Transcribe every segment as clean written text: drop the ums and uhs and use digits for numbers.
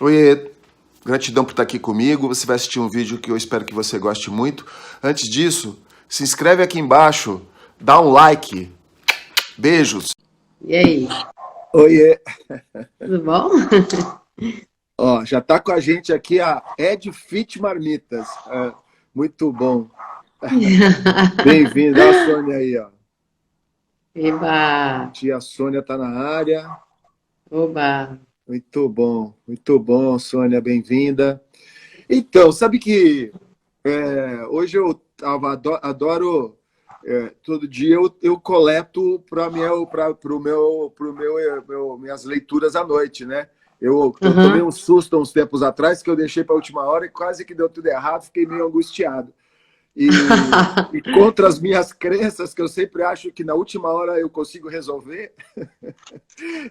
Oiê, gratidão por estar aqui comigo. Você vai assistir um vídeo que eu espero que você goste muito. Antes disso, se inscreve aqui embaixo, dá um like. Beijos. E aí, Oiê, tudo bom? ó, já está com a gente aqui a Ed Fit Marmitas. Muito bom. Bem-vinda, a Sônia aí, ó. Eba, Tia Sônia está na área. oba. Muito bom, Sônia, bem-vinda. Então, sabe que hoje eu adoro todo dia eu coleto para minhas leituras à noite, né? Eu tomei Uhum. um susto uns tempos atrás que eu deixei para a última hora e quase que deu tudo errado, fiquei meio angustiado. E contra as minhas crenças, que eu sempre acho que na última hora eu consigo resolver,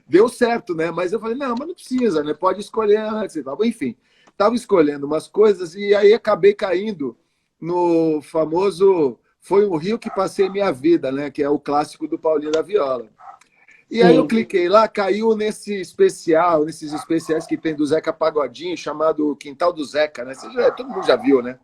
deu certo, né? Mas eu falei, não, mas não precisa, né? Pode escolher antes e tal. Enfim, estava escolhendo umas coisas e aí acabei caindo no famoso Foi um Rio que Passei Minha Vida, né? Que é o clássico do Paulinho da Viola. E aí eu Sim. cliquei lá, caiu nesses especiais que tem do Zeca Pagodinho, chamado Quintal do Zeca, né? Todo mundo já viu, né?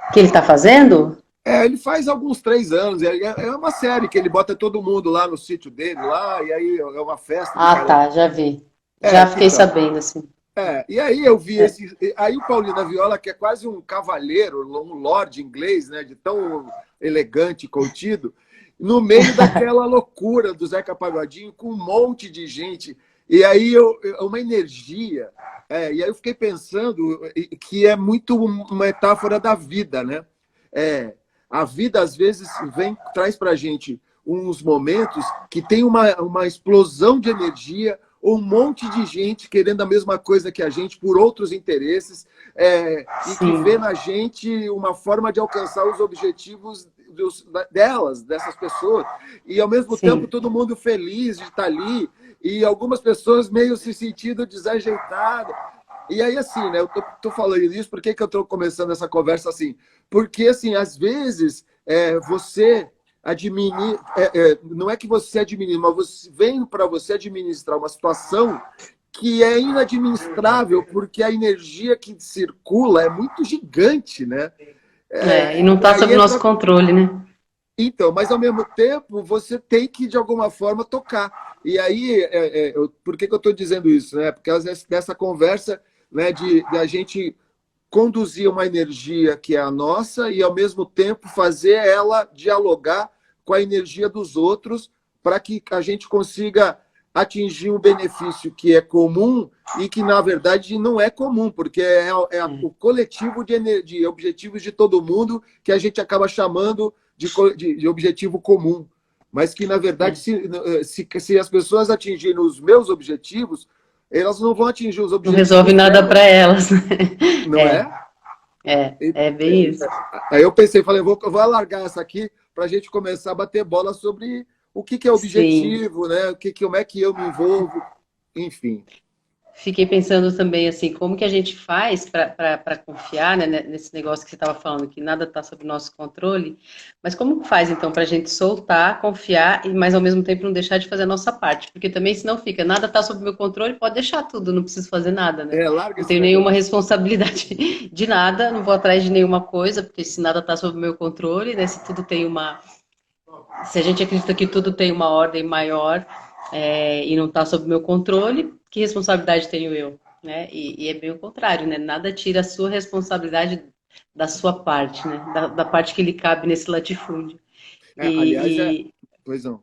O que ele tá fazendo? Ele faz alguns 3 anos. É uma série que ele bota todo mundo lá no sítio dele, lá, e aí é uma festa do Ah, caramba. tá, já vi. Já fiquei Então. sabendo, assim. E aí eu vi É. esse. Aí o Paulinho da Viola, que é quase um cavalheiro, um lord inglês, né? De tão elegante e contido, no meio daquela loucura do Zeca Pagodinho, com um monte de gente. E aí uma energia. E aí eu fiquei pensando que é muito uma metáfora da vida, né? A vida, às vezes, traz para a gente uns momentos que tem uma explosão de energia, um monte de gente querendo a mesma coisa que a gente por outros interesses, e que Sim, vê na gente uma forma de alcançar os objetivos dessas pessoas. E, ao mesmo tempo, sim. todo mundo feliz de estar ali, e algumas pessoas meio se sentindo desajeitadas. E aí, assim, né? Eu tô falando isso, por que eu tô começando essa conversa assim? Porque, assim, às vezes, você não é que você administra, mas vem para você administrar uma situação que é inadministrável, porque a energia que circula é muito gigante, né? É, e não E tá aí sob o nosso entra. controle, né? Então, mas ao mesmo tempo, você tem que, de alguma forma, tocar. E aí, por que eu estou dizendo isso? Né? Por causa dessa conversa, né, de a gente conduzir uma energia que é a nossa e, ao mesmo tempo, fazer ela dialogar com a energia dos outros para que a gente consiga atingir um benefício que é comum e que, na verdade, não é comum, porque É, o coletivo de objetivos de todo mundo que a gente acaba chamando de objetivo comum. Mas que, na verdade, é. se as pessoas atingirem os meus objetivos, elas não vão atingir os Não resolve objetivos nada delas, para elas. não É, é? é bem isso. Aí eu pensei, falei, eu vou alargar essa aqui para a gente começar a bater bola sobre o que é Sim. objetivo, né? Como é que eu me envolvo, enfim. Fiquei pensando também assim, como que a gente faz para confiar, né, nesse negócio que você estava falando, que nada está sob nosso controle, mas como que faz então para a gente soltar, confiar, mas ao mesmo tempo não deixar de fazer a nossa parte? Porque também senão fica, nada está sob meu controle, pode deixar tudo, não preciso fazer nada, né? Larga Não esse tenho nenhuma negócio. responsabilidade de nada, não vou atrás de nenhuma coisa, porque se nada está sob meu controle, né, se tudo tem uma, se a gente acredita que tudo tem uma ordem maior, e não está sob meu controle, que responsabilidade tenho eu? Né? E é bem o contrário, né? Nada tira a sua responsabilidade da sua parte, né? Da parte que lhe cabe nesse latifúndio. Aliás, E... pois não.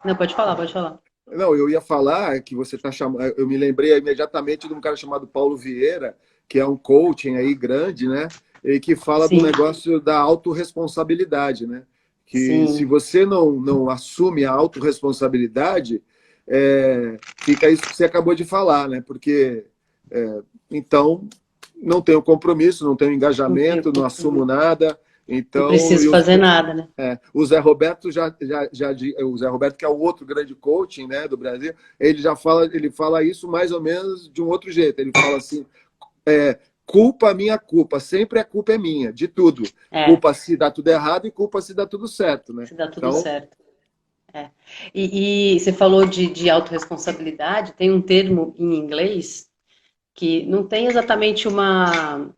Não, pode falar, pode falar. Não, eu ia falar que você está chamando. Eu me lembrei imediatamente de um cara chamado Paulo Vieira, que é um coaching aí grande, né? E que fala do Sim, negócio da autorresponsabilidade, né? Que se sim, você não assume a autorresponsabilidade, fica isso que você acabou de falar, né? Porque então não tenho compromisso, não tenho não tenho engajamento, não assumo compromisso. nada. Não Então, preciso fazer nada, né? o Zé Roberto o Zé Roberto, que é o outro grande coaching, né, do Brasil, ele fala isso mais ou menos de um outro jeito. Ele fala assim: culpa minha culpa, sempre a culpa é minha, de tudo. É, Culpa se dá tudo errado e culpa se dá tudo certo, né? se dá tudo Então, certo. É. E você falou de autorresponsabilidade, tem um termo em inglês que não tem exatamente uma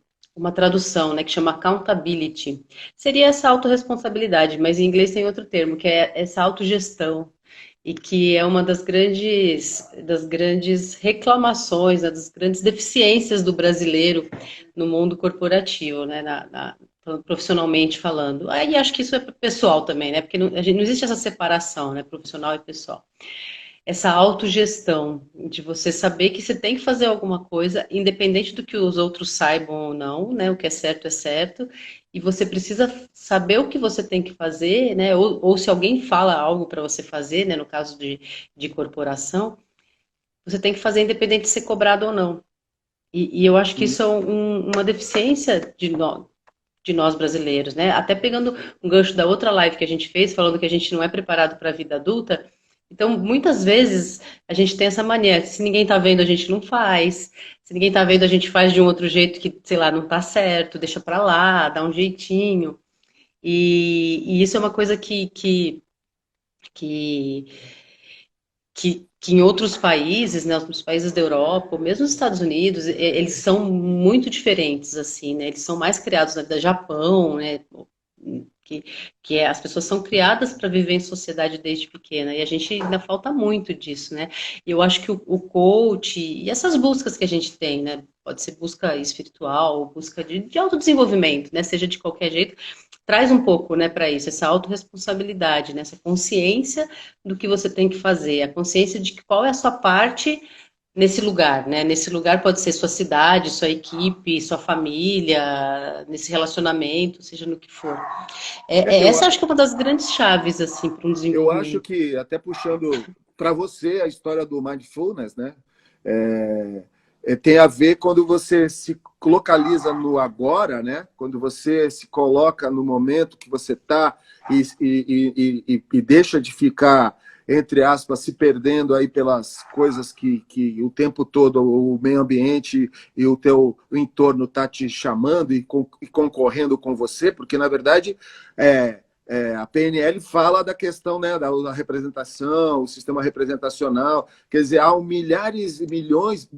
tradução, né, que chama accountability. Seria essa autorresponsabilidade, mas em inglês tem outro termo, que é essa autogestão, e que é uma das grandes reclamações, né, das grandes deficiências do brasileiro no mundo corporativo, né, profissionalmente falando. Aí acho que isso é pessoal também, né, porque não existe essa separação, né, profissional e pessoal. Essa autogestão, de você saber que você tem que fazer alguma coisa, independente do que os outros saibam ou não, né? O que é certo, e você precisa saber o que você tem que fazer, né? Ou se alguém fala algo para você fazer, né? No caso de corporação, você tem que fazer independente de ser cobrado ou não. E eu acho que isso é uma deficiência de nós brasileiros, né? Até pegando um gancho da outra live que a gente fez, falando que a gente não é preparado para a vida adulta. Então, muitas vezes, a gente tem essa mania, se ninguém tá vendo, a gente não faz. Se ninguém tá vendo, a gente faz de um outro jeito que, sei lá, não tá certo, deixa pra lá, dá um jeitinho. E isso é uma coisa que, que em outros países, né, outros países da Europa, ou mesmo nos Estados Unidos, eles são muito diferentes, assim, né? Eles são mais criados da Japão, né? Que, as pessoas são criadas para viver em sociedade desde pequena, e a gente ainda falta muito disso, né? E eu acho que o coach e essas buscas que a gente tem, né? Pode ser busca espiritual, busca de autodesenvolvimento, né? Seja de qualquer jeito, traz um pouco, né, para isso, essa autorresponsabilidade, né? Essa consciência do que você tem que fazer, a consciência de qual é a sua parte nesse lugar, né? Nesse lugar pode ser sua cidade, sua equipe, sua família, nesse relacionamento, seja no que for. Eu, Essa acho que é uma das grandes chaves, assim, para um eu acho desenvolvimento. que, até puxando para você a história do mindfulness, né? Tem a ver quando você se localiza no agora, né? Quando você se coloca no momento que você está e deixa de ficar, entre aspas, se perdendo aí pelas coisas que o tempo todo o meio ambiente e o teu entorno está te chamando e concorrendo com você, porque, na verdade, a PNL fala da questão, né, da representação, o sistema representacional, quer dizer, há milhares e milhões,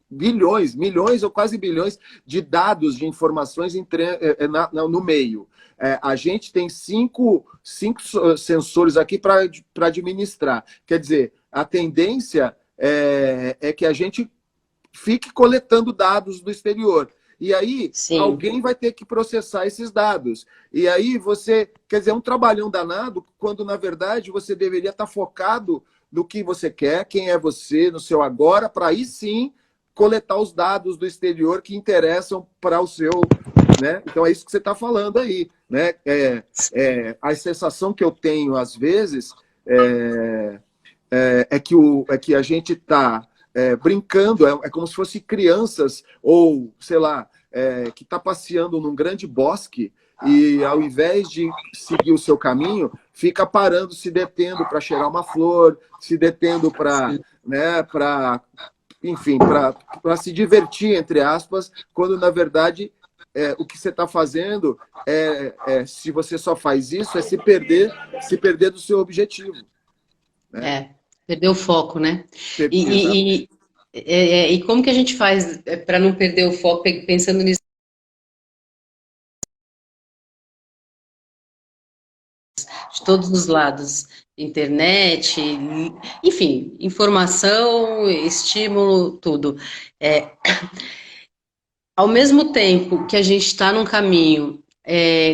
bilhões, milhões ou quase bilhões de dados, de informações no meio. A gente tem cinco sensores aqui para administrar. Quer dizer, a tendência é que a gente fique coletando dados do exterior. E aí, Sim, alguém vai ter que processar esses dados. E aí você, quer dizer, é um trabalhão danado, quando, na verdade, você deveria estar focado no que você quer, quem é você, no seu agora, para aí sim coletar os dados do exterior que interessam para o seu... Né? Então, é isso que você está falando aí. Né? A sensação que eu tenho, às vezes, que a gente está... brincando, é como se fossem crianças, ou, sei lá, que está passeando num grande bosque e, ao invés de seguir o seu caminho, fica parando, se detendo para cheirar uma flor, se detendo para, né, enfim, para se divertir, entre aspas, quando, na verdade, o que você está fazendo, se você só faz isso, é se perder do seu objetivo. Né? perdeu o foco, né? Exatamente. E como que a gente faz para não perder o foco, pensando nisso de todos os lados? Internet, enfim, informação, estímulo, tudo. Ao mesmo tempo que a gente está num caminho,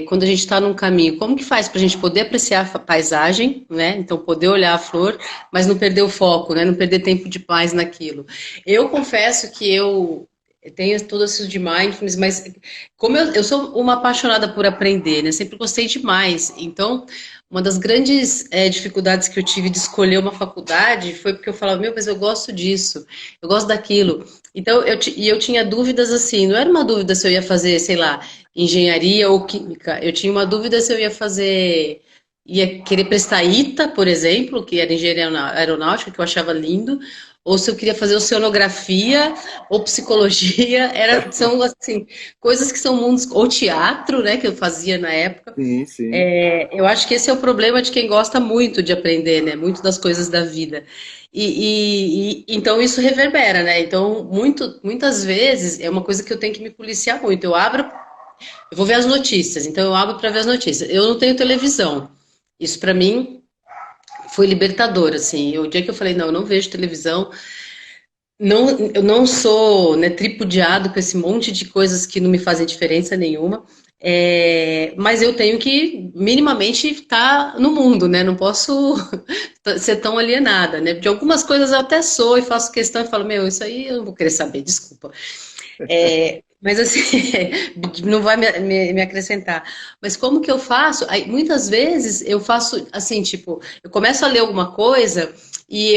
quando a gente está num caminho, como que faz para a gente poder apreciar a paisagem, né? Então, poder olhar a flor, mas não perder o foco, né? Não perder tempo de paz naquilo. Eu confesso que eu tenho tudo isso de mindfulness, mas como eu sou uma apaixonada por aprender, né? Sempre gostei demais. Então, uma das grandes dificuldades que eu tive de escolher uma faculdade foi porque eu falava, meu, mas eu gosto disso, eu gosto daquilo. Então, eu tinha dúvidas assim, não era uma dúvida se eu ia fazer, sei lá, engenharia ou química. Eu tinha uma dúvida se eu ia querer prestar ITA, por exemplo, que era engenharia aeronáutica, que eu achava lindo, ou se eu queria fazer oceanografia, ou psicologia, são, assim, coisas que são mundos, ou teatro, né, que eu fazia na época. Sim, sim. Eu acho que esse é o problema de quem gosta muito de aprender, né, muito das coisas da vida. Então isso reverbera, né, então muitas vezes é uma coisa que eu tenho que me policiar muito, eu vou ver as notícias, então eu abro para ver as notícias, eu não tenho televisão, isso para mim foi libertador, assim. O dia que eu falei, não, eu não vejo televisão, não, eu não sou, né, tripudiado com esse monte de coisas que não me fazem diferença nenhuma, mas eu tenho que minimamente estar no mundo, né? Não posso ser tão alienada, né? De algumas coisas eu até sou e faço questão e falo, meu, isso aí eu não vou querer saber, desculpa. Mas assim, não vai me acrescentar. Mas como que eu faço? Aí, muitas vezes eu faço assim, tipo, eu começo a ler alguma coisa e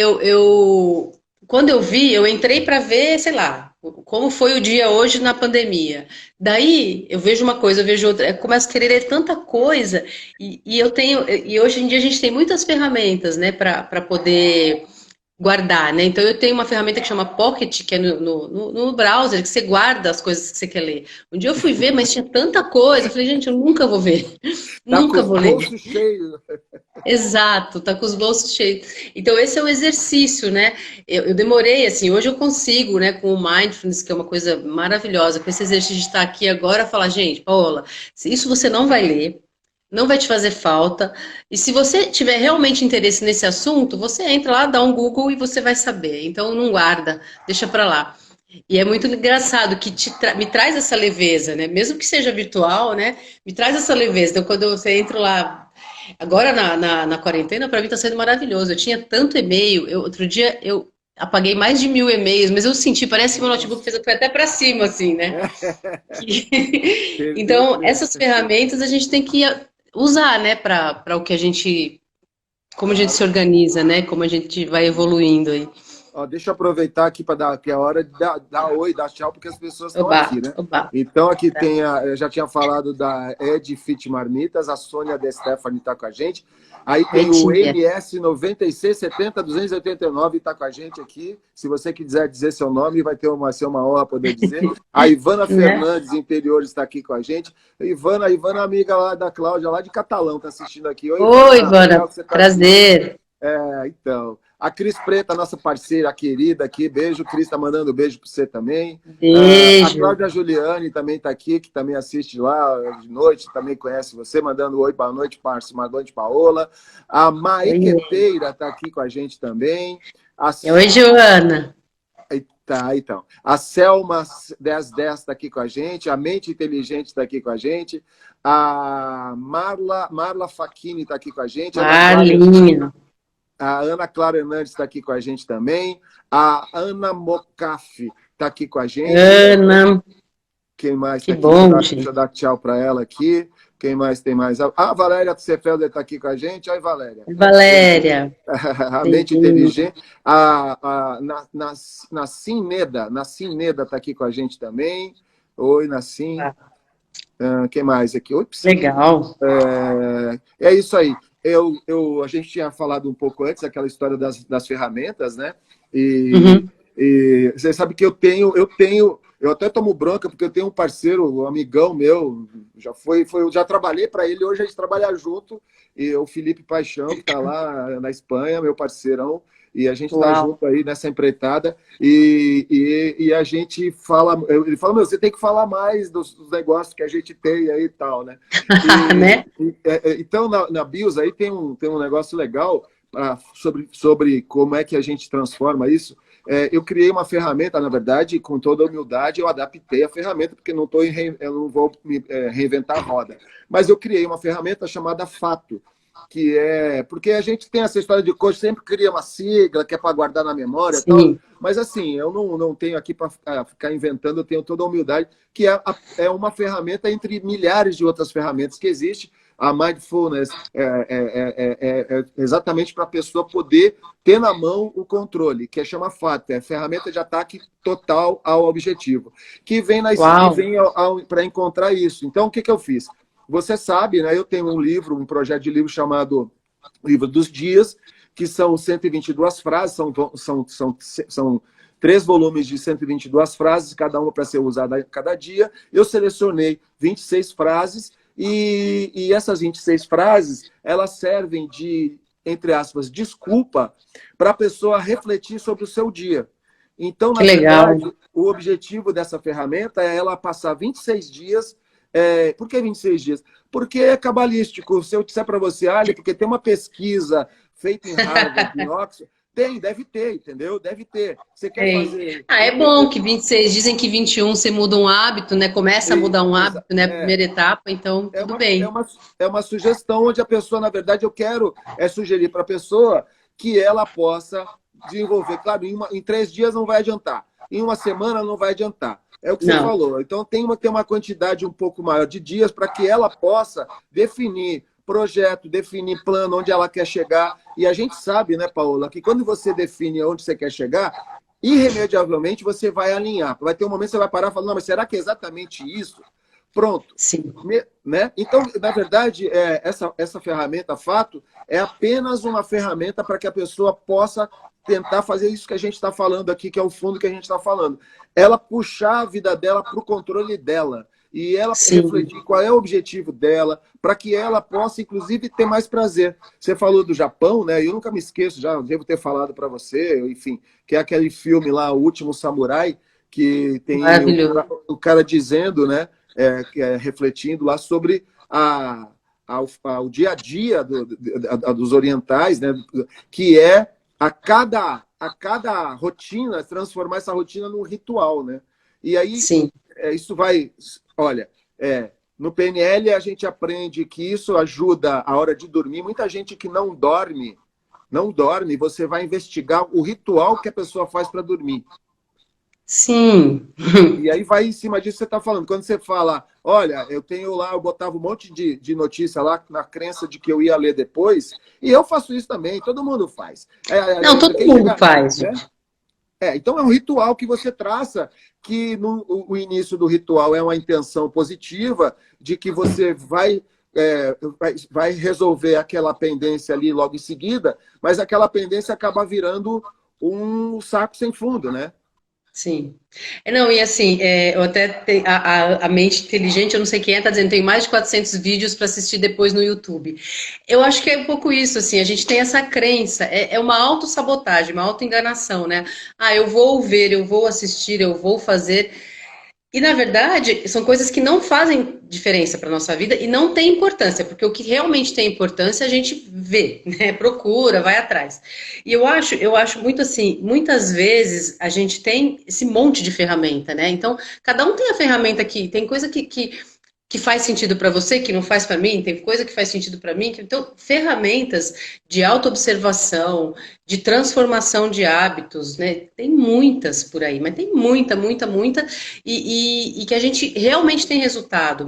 quando eu vi, eu entrei para ver, sei lá, como foi o dia hoje na pandemia. Daí eu vejo uma coisa, eu vejo outra, eu começo a querer ler tanta coisa e hoje em dia a gente tem muitas ferramentas, né, para poder guardar, né? Então eu tenho uma ferramenta que chama Pocket, que é no browser, que você guarda as coisas que você quer ler. Um dia eu fui ver, mas tinha tanta coisa, eu falei, gente, eu nunca vou ver, Tá com nunca os vou ler. bolsos cheios. Exato, tá com os bolsos cheios. Então esse é o exercício, né? Eu demorei, assim, hoje eu consigo, né, com o Mindfulness, que é uma coisa maravilhosa, com esse exercício de estar aqui agora, falar, gente, Paola, isso você não vai ler, não vai te fazer falta. E se você tiver realmente interesse nesse assunto, você entra lá, dá um Google e você vai saber. Então não guarda, deixa para lá. E é muito engraçado que me traz essa leveza, né? Mesmo que seja virtual, né? Me traz essa leveza. Então quando você entra lá, agora na quarentena, para mim está sendo maravilhoso. Eu tinha tanto e-mail, outro dia eu apaguei mais de 1000 e-mails, mas eu senti, parece que meu notebook foi até para cima, assim, né? Perdeu Então, mesmo. essas ferramentas a gente tem que usar, né, para o que a gente, como a gente se organiza, né, como a gente vai evoluindo aí. Ó, deixa eu aproveitar aqui para dar, que é a hora de dar oi, dar tchau, porque as pessoas estão Oba, aqui, né? oba. Então, aqui tem eu já tinha falado da Ed Fit Marmitas, a Sônia De Stefani está com a gente. Aí tem o Edinha. MS 9670-289 está com a gente aqui. Se você quiser dizer seu nome, vai ser uma honra poder dizer. A Ivana Fernandes, Interior, está aqui com a gente. Ivana, amiga lá da Cláudia, lá de Catalão, está assistindo aqui. Oi, Ivana, legal que você tá prazer. então. A Cris Preta, nossa parceira querida aqui, beijo. Cris está mandando beijo para você também. A Beijo. Cláudia Juliane também está aqui, que também assiste lá de noite, também conhece você, mandando oi, boa noite, Márcio, noite, Paola. A Maiqueteira está aqui com a gente também. Oi, Joana. Tá, então. A Selma 1010 está aqui com a gente, a Mente Inteligente está aqui com a gente, a Marla Facchini está aqui com a gente, Marlinha. a Ana Clara Hernandes está aqui com a gente também. A Ana Mocafi está aqui com a gente. Ana. Quem mais Que está aqui? bom, Deixa eu dar tchau para ela aqui. Quem mais tem mais? A Valéria Tsefelder está aqui com a gente. Oi, Valéria. Valéria. A Mente Inteligente. Nassim Neda está aqui com a gente também. Oi, Nassim. Quem mais aqui? Ops. Legal. É isso aí. A gente tinha falado um pouco antes aquela história das ferramentas, né? E você sabe que eu até tomo bronca porque eu tenho um parceiro, um amigão meu, eu já trabalhei para ele, hoje a gente trabalha junto, e o Felipe Paixão, que está lá na Espanha, meu parceirão, e a gente está junto aí nessa empreitada, e a gente fala, ele fala, você tem que falar mais dos negócios que a gente tem aí e tal, né? Né? Então, na BIOS aí tem um negócio legal sobre como é que a gente transforma isso. Eu criei uma ferramenta, na verdade, com toda a humildade, eu adaptei a ferramenta, porque eu não vou reinventar a roda. Mas eu criei uma ferramenta chamada Fato, que porque a gente tem essa história de coach, sempre cria uma sigla que é para guardar na memória e tal, mas assim, eu não tenho aqui para ficar inventando, eu tenho toda a humildade, que é uma ferramenta entre milhares de outras ferramentas que existem. A Mindfulness é exatamente para a pessoa poder ter na mão o controle, que chama FAT, é ferramenta de ataque total ao objetivo, que vem para encontrar isso. Então, o que eu fiz? Você sabe, né? Eu tenho um projeto de livro chamado Livro dos Dias, que são 122 frases, são 3 volumes de 122 frases, cada uma para ser usada a cada dia. Eu selecionei 26 frases e essas 26 frases, elas servem de, entre aspas, desculpa para a pessoa refletir sobre o seu dia. Então, na verdade, o objetivo dessa ferramenta é ela passar 26 dias. Por que 26 dias? Porque é cabalístico. Se eu disser para você, Ali, porque tem uma pesquisa feita em Harvard, em Oxford, deve ter, entendeu? Deve ter. Você quer fazer... É bom que 26, dizem que 21 você muda um hábito, né? Começa a mudar um hábito, né? Primeira etapa, então tudo bem. É uma sugestão onde a pessoa, na verdade, eu quero sugerir para a pessoa que ela possa desenvolver. Claro, em 3 dias não vai adiantar. Em uma semana não vai adiantar. É o que você falou. Então tem uma quantidade um pouco maior de dias para que ela possa definir projeto, definir plano, onde ela quer chegar. E a gente sabe, né, Paola, que quando você define onde você quer chegar, irremediavelmente você vai alinhar. Vai ter um momento que você vai parar e falar, não, mas será que é exatamente isso? Pronto. Sim. Né? Então, na verdade, essa ferramenta, Fato, é apenas uma ferramenta para que a pessoa possa tentar fazer isso que a gente está falando aqui, que é o fundo que a gente está falando. Ela puxar a vida dela para o controle dela. E ela refletir qual é o objetivo dela, para que ela possa, inclusive, ter mais prazer. Você falou do Japão, né? Eu nunca me esqueço, já devo ter falado para você, enfim, que é aquele filme lá, O Último Samurai, que tem o cara dizendo, né? Refletindo lá sobre o dia a dia dos orientais, né? Que é a cada rotina, transformar essa rotina num ritual, né? E aí, isso vai... Olha, no PNL a gente aprende que isso ajuda a hora de dormir. Muita gente que não dorme, você vai investigar o ritual que a pessoa faz para dormir. Sim. E aí vai em cima disso que você está falando. Quando você fala, olha, eu botava um monte de notícia lá na crença de que eu ia ler depois, e eu faço isso também, todo mundo faz. Não, todo mundo faz. Né? Então é um ritual que você traça, que o início do ritual é uma intenção positiva de que você vai resolver aquela pendência ali logo em seguida, mas aquela pendência acaba virando um saco sem fundo, né? Sim. Não, e assim, eu até tenho a mente inteligente, eu não sei quem está dizendo, tem mais de 400 vídeos para assistir depois no YouTube. Eu acho que é um pouco isso, assim, a gente tem essa crença, é uma autossabotagem, uma autoenganação, né? Eu vou ver, eu vou assistir, eu vou fazer. E, na verdade, são coisas que não fazem diferença para a nossa vida e não tem importância, porque o que realmente tem importância a gente vê, né? Procura, vai atrás. E eu acho muito assim, muitas vezes a gente tem esse monte de ferramenta, né? Então, cada um tem a ferramenta que tem coisa que faz sentido para você, que não faz para mim, tem coisa que faz sentido para mim. Então, ferramentas de autoobservação, de transformação de hábitos, né? Tem muitas por aí, mas tem muita, e que a gente realmente tem resultado.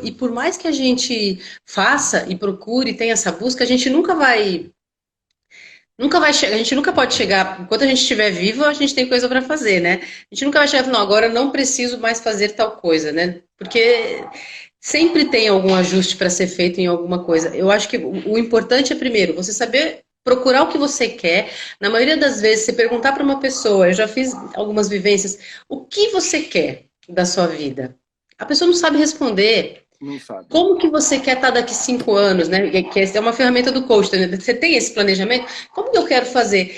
E por mais que a gente faça e procure e tenha essa busca, a gente nunca vai chegar, a gente nunca pode chegar, enquanto a gente estiver vivo, a gente tem coisa para fazer, né? A gente nunca vai chegar e falar, não, agora eu não preciso mais fazer tal coisa, né? Porque sempre tem algum ajuste para ser feito em alguma coisa. Eu acho que o importante é, primeiro, você saber procurar o que você quer. Na maioria das vezes, você perguntar para uma pessoa, eu já fiz algumas vivências, o que você quer da sua vida? A pessoa não sabe responder. Não sabe. Como que você quer estar daqui 5 anos, né? Que essa é uma ferramenta do coach, né? Você tem esse planejamento? Como que eu quero fazer?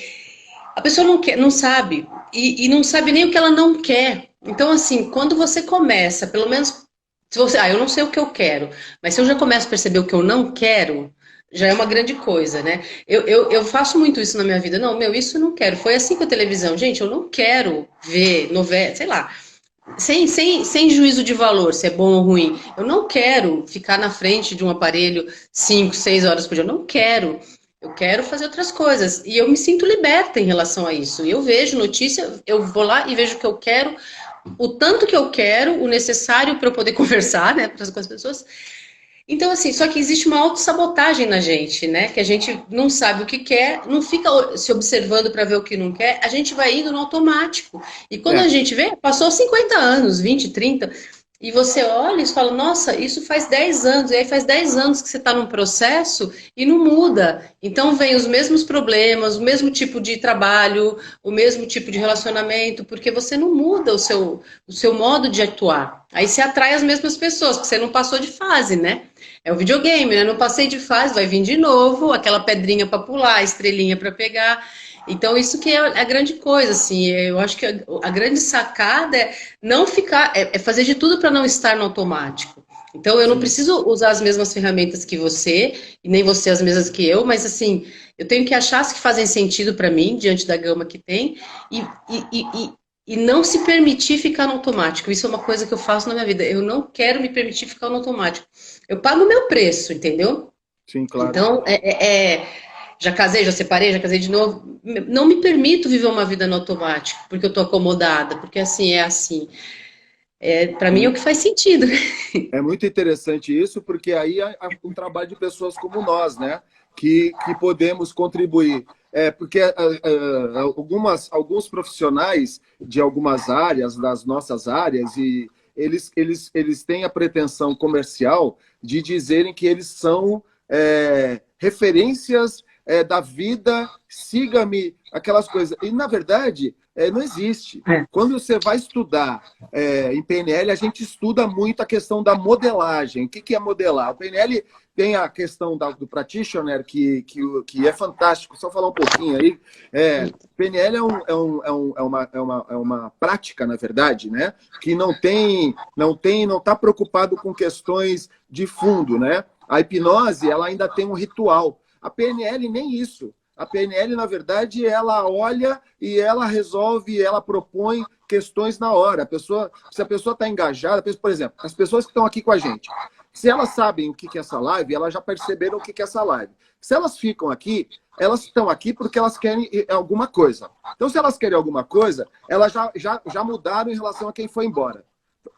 A pessoa não quer, não sabe, e não sabe nem o que ela não quer. Então, assim, quando você começa, pelo menos, se você, eu não sei o que eu quero, mas se eu já começo a perceber o que eu não quero, já é uma grande coisa, né? Eu faço muito isso na minha vida. Não, isso eu não quero. Foi assim com a televisão. Gente, eu não quero ver novela, sei lá, sem juízo de valor, se é bom ou ruim. Eu não quero ficar na frente de um aparelho 5, 6 horas por dia. Eu não quero. Eu quero fazer outras coisas. E eu me sinto liberta em relação a isso. Eu vejo notícia, eu vou lá e vejo o que eu quero, o tanto que eu quero, o necessário para eu poder conversar, né, com as pessoas. Então, assim, só que existe uma autossabotagem na gente, né? Que a gente não sabe o que quer, não fica se observando para ver o que não quer, a gente vai indo no automático. E quando a gente vê, passou 50 anos, 20, 30, E você olha e fala, nossa, isso faz 10 anos, e aí faz 10 anos que você está num processo e não muda. Então vem os mesmos problemas, o mesmo tipo de trabalho, o mesmo tipo de relacionamento, porque você não muda o seu modo de atuar. Aí você atrai as mesmas pessoas, porque você não passou de fase, né? É o videogame, né? Não passei de fase, vai vir de novo, aquela pedrinha para pular, a estrelinha para pegar. Então, isso que é a grande coisa, assim, eu acho que a grande sacada é não ficar, é fazer de tudo para não estar no automático. Então, eu não Sim. preciso usar as mesmas ferramentas que você, e nem você as mesmas que eu, mas assim, eu tenho que achar as que fazem sentido para mim, diante da gama que tem, e, e, e, e não se permitir ficar no automático. Isso é uma coisa que eu faço na minha vida. Eu não quero me permitir ficar no automático. Eu pago o meu preço, entendeu? Sim, claro. Então, já casei, já separei, já casei de novo. Não me permito viver uma vida no automático, porque eu tô acomodada, porque assim é assim. Para mim é o que faz sentido. É muito interessante isso, porque aí há um trabalho de pessoas como nós, né? Que podemos contribuir. Porque alguns profissionais de algumas áreas, das nossas áreas, e eles têm a pretensão comercial de dizerem que eles são referências da vida, siga-me, aquelas coisas. E, na verdade, não existe. Quando você vai estudar em PNL, a gente estuda muito a questão da modelagem. O que é modelar? O PNL tem a questão do practitioner, que é fantástico. Só falar um pouquinho aí. PNL é uma prática, na verdade, né? Que não está preocupado com questões de fundo, né? A hipnose, ela ainda tem um ritual. A PNL nem isso. A PNL, na verdade, ela olha e ela resolve, ela propõe questões na hora. Se a pessoa está engajada, por exemplo, as pessoas que estão aqui com a gente, se elas sabem o que é essa live, elas já perceberam o que é essa live. Se elas ficam aqui, elas estão aqui porque elas querem alguma coisa. Então, se elas querem alguma coisa, elas já mudaram em relação a quem foi embora.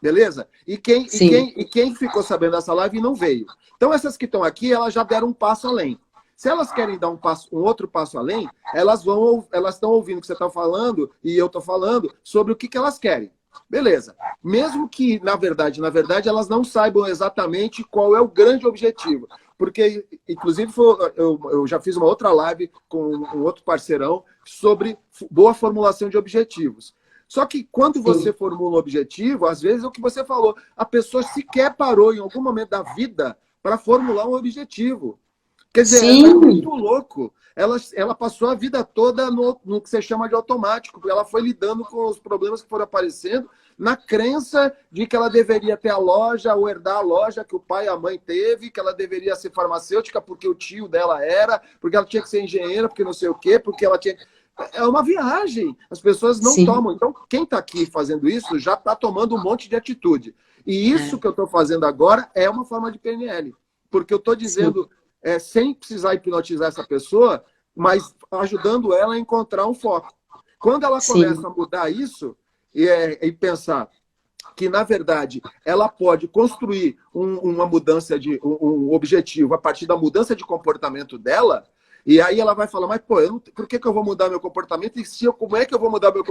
Beleza? E quem ficou sabendo dessa live e não veio. Então, essas que estão aqui, elas já deram um passo além. Se elas querem dar um outro passo além, elas estão ouvindo o que você está falando e eu estou falando sobre o que elas querem. Beleza. Mesmo que, na verdade, elas não saibam exatamente qual é o grande objetivo. Porque, inclusive, eu já fiz uma outra live com um outro parceirão sobre boa formulação de objetivos. Só que quando você formula um objetivo, às vezes é o que você falou, a pessoa sequer parou em algum momento da vida para formular um objetivo. Quer dizer, é muito louco. Ela passou a vida toda no que você chama de automático, porque ela foi lidando com os problemas que foram aparecendo na crença de que ela deveria ter a loja ou herdar a loja que o pai e a mãe teve, que ela deveria ser farmacêutica porque o tio dela era, porque ela tinha que ser engenheira, porque não sei o quê, porque ela tinha... É uma viagem. As pessoas não tomam. Então, quem está aqui fazendo isso já está tomando um monte de atitude. E isso que eu estou fazendo agora é uma forma de PNL. Porque eu estou dizendo... sem precisar hipnotizar essa pessoa, mas ajudando ela a encontrar um foco. Quando ela começa a mudar isso e pensar que, na verdade, ela pode construir uma mudança um objetivo a partir da mudança de comportamento dela, e aí ela vai falar, mas pô, por que eu vou mudar meu comportamento? E como é que eu vou mudar meu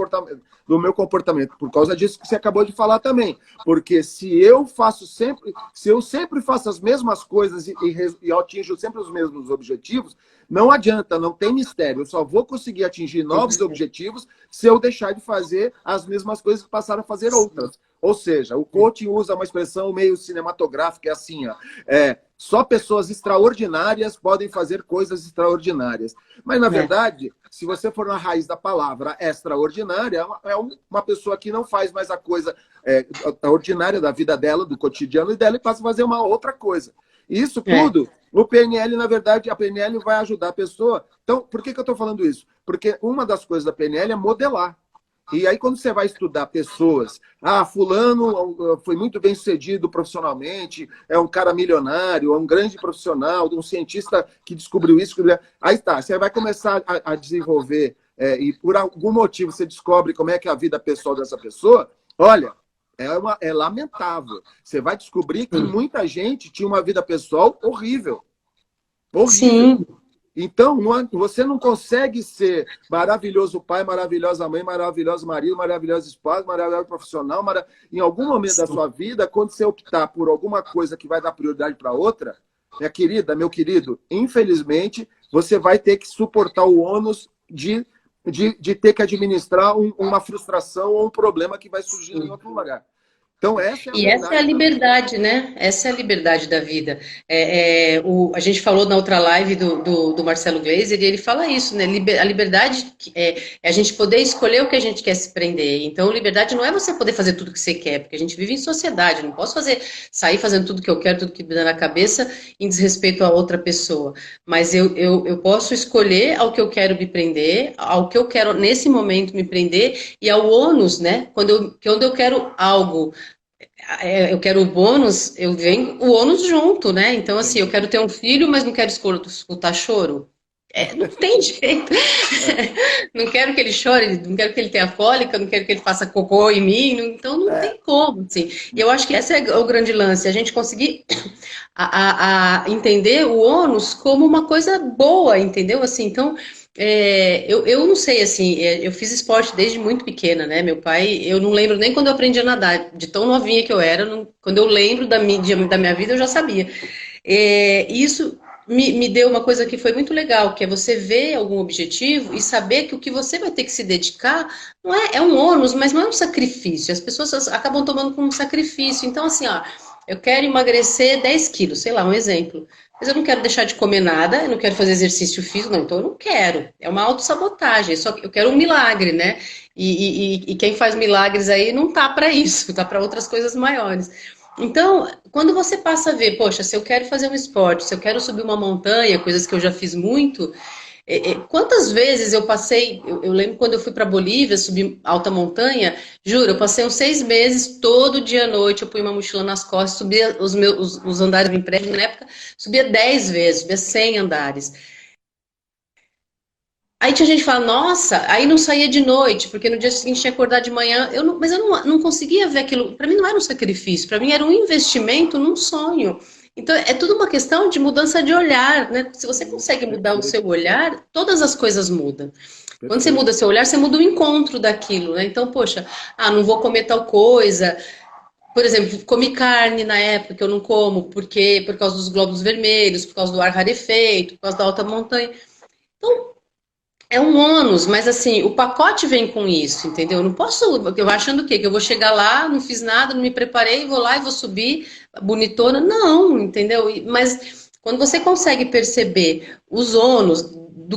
comportamento? Por causa disso que você acabou de falar também. Porque se eu sempre faço as mesmas coisas e atinjo sempre os mesmos objetivos, não adianta, não tem mistério. Eu só vou conseguir atingir novos objetivos se eu deixar de fazer as mesmas coisas e passar a fazer outras. Ou seja, o coaching usa uma expressão meio cinematográfica, é assim, ó, só pessoas extraordinárias podem fazer coisas extraordinárias. Mas, na verdade, se você for na raiz da palavra extraordinária, é uma pessoa que não faz mais a coisa ordinária da vida dela, do cotidiano dela, e passa a fazer uma outra coisa. Isso tudo, o PNL, na verdade, a PNL vai ajudar a pessoa. Então, por que eu estou falando isso? Porque uma das coisas da PNL é modelar. E aí, quando você vai estudar pessoas, fulano foi muito bem sucedido profissionalmente, é um cara milionário, é um grande profissional, um cientista que descobriu isso. Aí tá, você vai começar a desenvolver, e por algum motivo você descobre como é que é a vida pessoal dessa pessoa, olha, é lamentável. Você vai descobrir que muita gente tinha uma vida pessoal horrível. Horrível. Sim. Então, você não consegue ser maravilhoso pai, maravilhosa mãe, maravilhoso marido, maravilhosa esposa, maravilhoso profissional. Em algum momento da sua vida, quando você optar por alguma coisa que vai dar prioridade para outra, minha querida, meu querido, infelizmente, você vai ter que suportar o ônus de ter que administrar uma frustração ou um problema que vai surgir em outro lugar. Então, essa é a E essa é a verdade. liberdade, né? Essa é a liberdade da vida. A gente falou na outra live do Marcelo Gleiser e ele fala isso, né? A liberdade é a gente poder escolher o que a gente quer se prender. Então, liberdade não é você poder fazer tudo que você quer, porque a gente vive em sociedade. Eu não posso sair fazendo tudo que eu quero, tudo que me dá na cabeça, em desrespeito a outra pessoa. Mas eu posso escolher ao que eu quero me prender, ao que eu quero nesse momento me prender e ao ônus, né? Quando eu quero algo. Eu quero o bônus, eu venho o ônus junto, né? Então, assim, eu quero ter um filho, mas não quero escutar choro. Não tem jeito. Não quero que ele chore, não quero que ele tenha cólica, não quero que ele faça cocô em mim, então não tem como, assim. E eu acho que esse é o grande lance, a gente conseguir a entender o ônus como uma coisa boa, entendeu? Assim, então, eu não sei, assim, eu fiz esporte desde muito pequena, né? Meu pai, eu não lembro nem quando eu aprendi a nadar, de tão novinha que eu era, quando eu lembro da minha vida, eu já sabia. Isso me deu uma coisa que foi muito legal, que é você ver algum objetivo e saber que o que você vai ter que se dedicar não é um ônus, mas não é um sacrifício. As pessoas acabam tomando como um sacrifício. Então, assim, ó, eu quero emagrecer 10 quilos, sei lá, um exemplo. Mas eu não quero deixar de comer nada, eu não quero fazer exercício físico, não, então eu não quero. É uma autossabotagem, só que eu quero um milagre, né? E quem faz milagres aí não tá para isso, tá para outras coisas maiores. Então, quando você passa a ver, poxa, se eu quero fazer um esporte, se eu quero subir uma montanha, coisas que eu já fiz muito, quantas vezes eu passei, eu lembro quando eu fui para Bolívia, subir alta montanha, juro, eu passei uns 6 meses, todo dia à noite, eu punha uma mochila nas costas, subia os andares do prédio, na época, subia 10 vezes, subia 100 andares. Aí tinha gente que fala, nossa, aí não saía de noite, porque no dia seguinte tinha que acordar de manhã. Mas eu não conseguia ver aquilo. Para mim não era um sacrifício, para mim era um investimento num sonho. Então é tudo uma questão de mudança de olhar, né? Se você consegue mudar o seu olhar, todas as coisas mudam. Quando você muda seu olhar, você muda o encontro daquilo, né? Então, poxa, não vou comer tal coisa. Por exemplo, comi carne na época que eu não como, porque por causa dos glóbulos vermelhos, por causa do ar rarefeito, por causa da alta montanha. Então, é um ônus, mas assim, o pacote vem com isso, entendeu? Eu não posso, eu achando o quê? Que eu vou chegar lá, não fiz nada, não me preparei, vou lá e vou subir bonitona. Não, entendeu? Mas quando você consegue perceber os ônus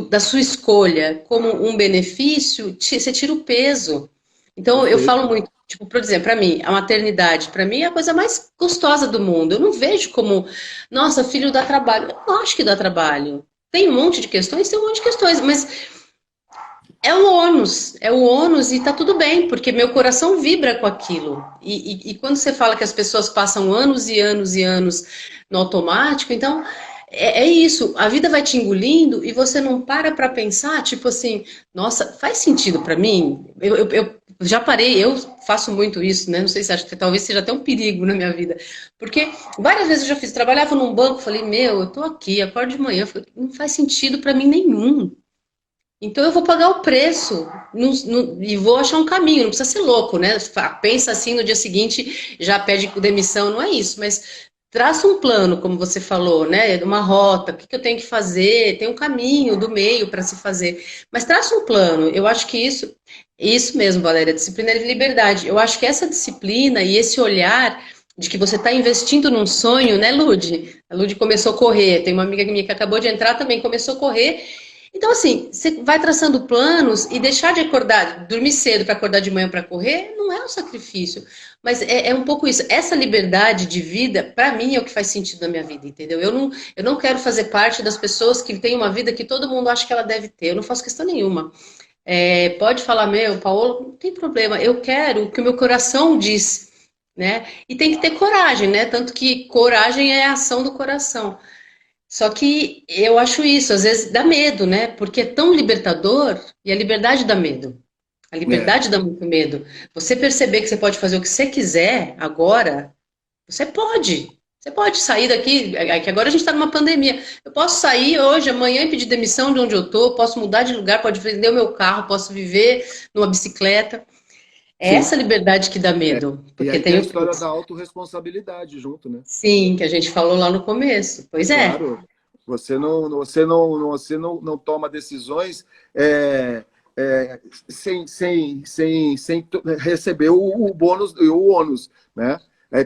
da sua escolha como um benefício, você tira o peso. Então, eu falo muito, tipo, por exemplo, para mim, a maternidade, para mim é a coisa mais gostosa do mundo. Eu não vejo como, nossa, filho dá trabalho. Eu não acho que dá trabalho. Tem um monte de questões, tem um monte de questões, mas é o ônus e tá tudo bem, porque meu coração vibra com aquilo. E quando você fala que as pessoas passam anos e anos e anos no automático, então é isso, a vida vai te engolindo e você não para pensar, tipo assim, nossa, faz sentido para mim? Eu já parei, eu faço muito isso, né? Não sei se acho que talvez seja até um perigo na minha vida, porque várias vezes eu já fiz, trabalhava num banco, falei, eu tô aqui, acordo de manhã, falei, não faz sentido para mim nenhum. Então eu vou pagar o preço e vou achar um caminho, não precisa ser louco, né? Pensa assim, no dia seguinte já pede demissão, não é isso, mas traça um plano, como você falou, né? Uma rota, o que eu tenho que fazer, tem um caminho do meio para se fazer, mas traça um plano. Eu acho que isso mesmo, Valéria, disciplina é liberdade. Eu acho que essa disciplina e esse olhar de que você está investindo num sonho, né, Lude? A Lude começou a correr, tem uma amiga minha que acabou de entrar também, começou a correr. Então, assim, você vai traçando planos e deixar de acordar, dormir cedo para acordar de manhã para correr, não é um sacrifício. Mas é um pouco isso. Essa liberdade de vida, para mim, é o que faz sentido na minha vida, entendeu? Eu não quero fazer parte das pessoas que têm uma vida que todo mundo acha que ela deve ter. Eu não faço questão nenhuma. Pode falar, Paulo, não tem problema. Eu quero o que o meu coração diz, né? E tem que ter coragem, né? Tanto que coragem é a ação do coração. Só que eu acho isso, às vezes dá medo, né? Porque é tão libertador e a liberdade dá medo. A É, liberdade dá muito medo. Você perceber que você pode fazer o que você quiser agora, você pode. Você pode sair daqui, é que agora a gente está numa pandemia. Eu posso sair hoje, amanhã e pedir demissão de onde eu estou, posso mudar de lugar, pode vender o meu carro, posso viver numa bicicleta. É Sim. essa liberdade que dá medo, E porque aí tem tem a o história custo. da autorresponsabilidade junto, né? Sim, que a gente falou lá no começo. Pois é. Claro, você não toma decisões sem receber o bônus e o ônus, né?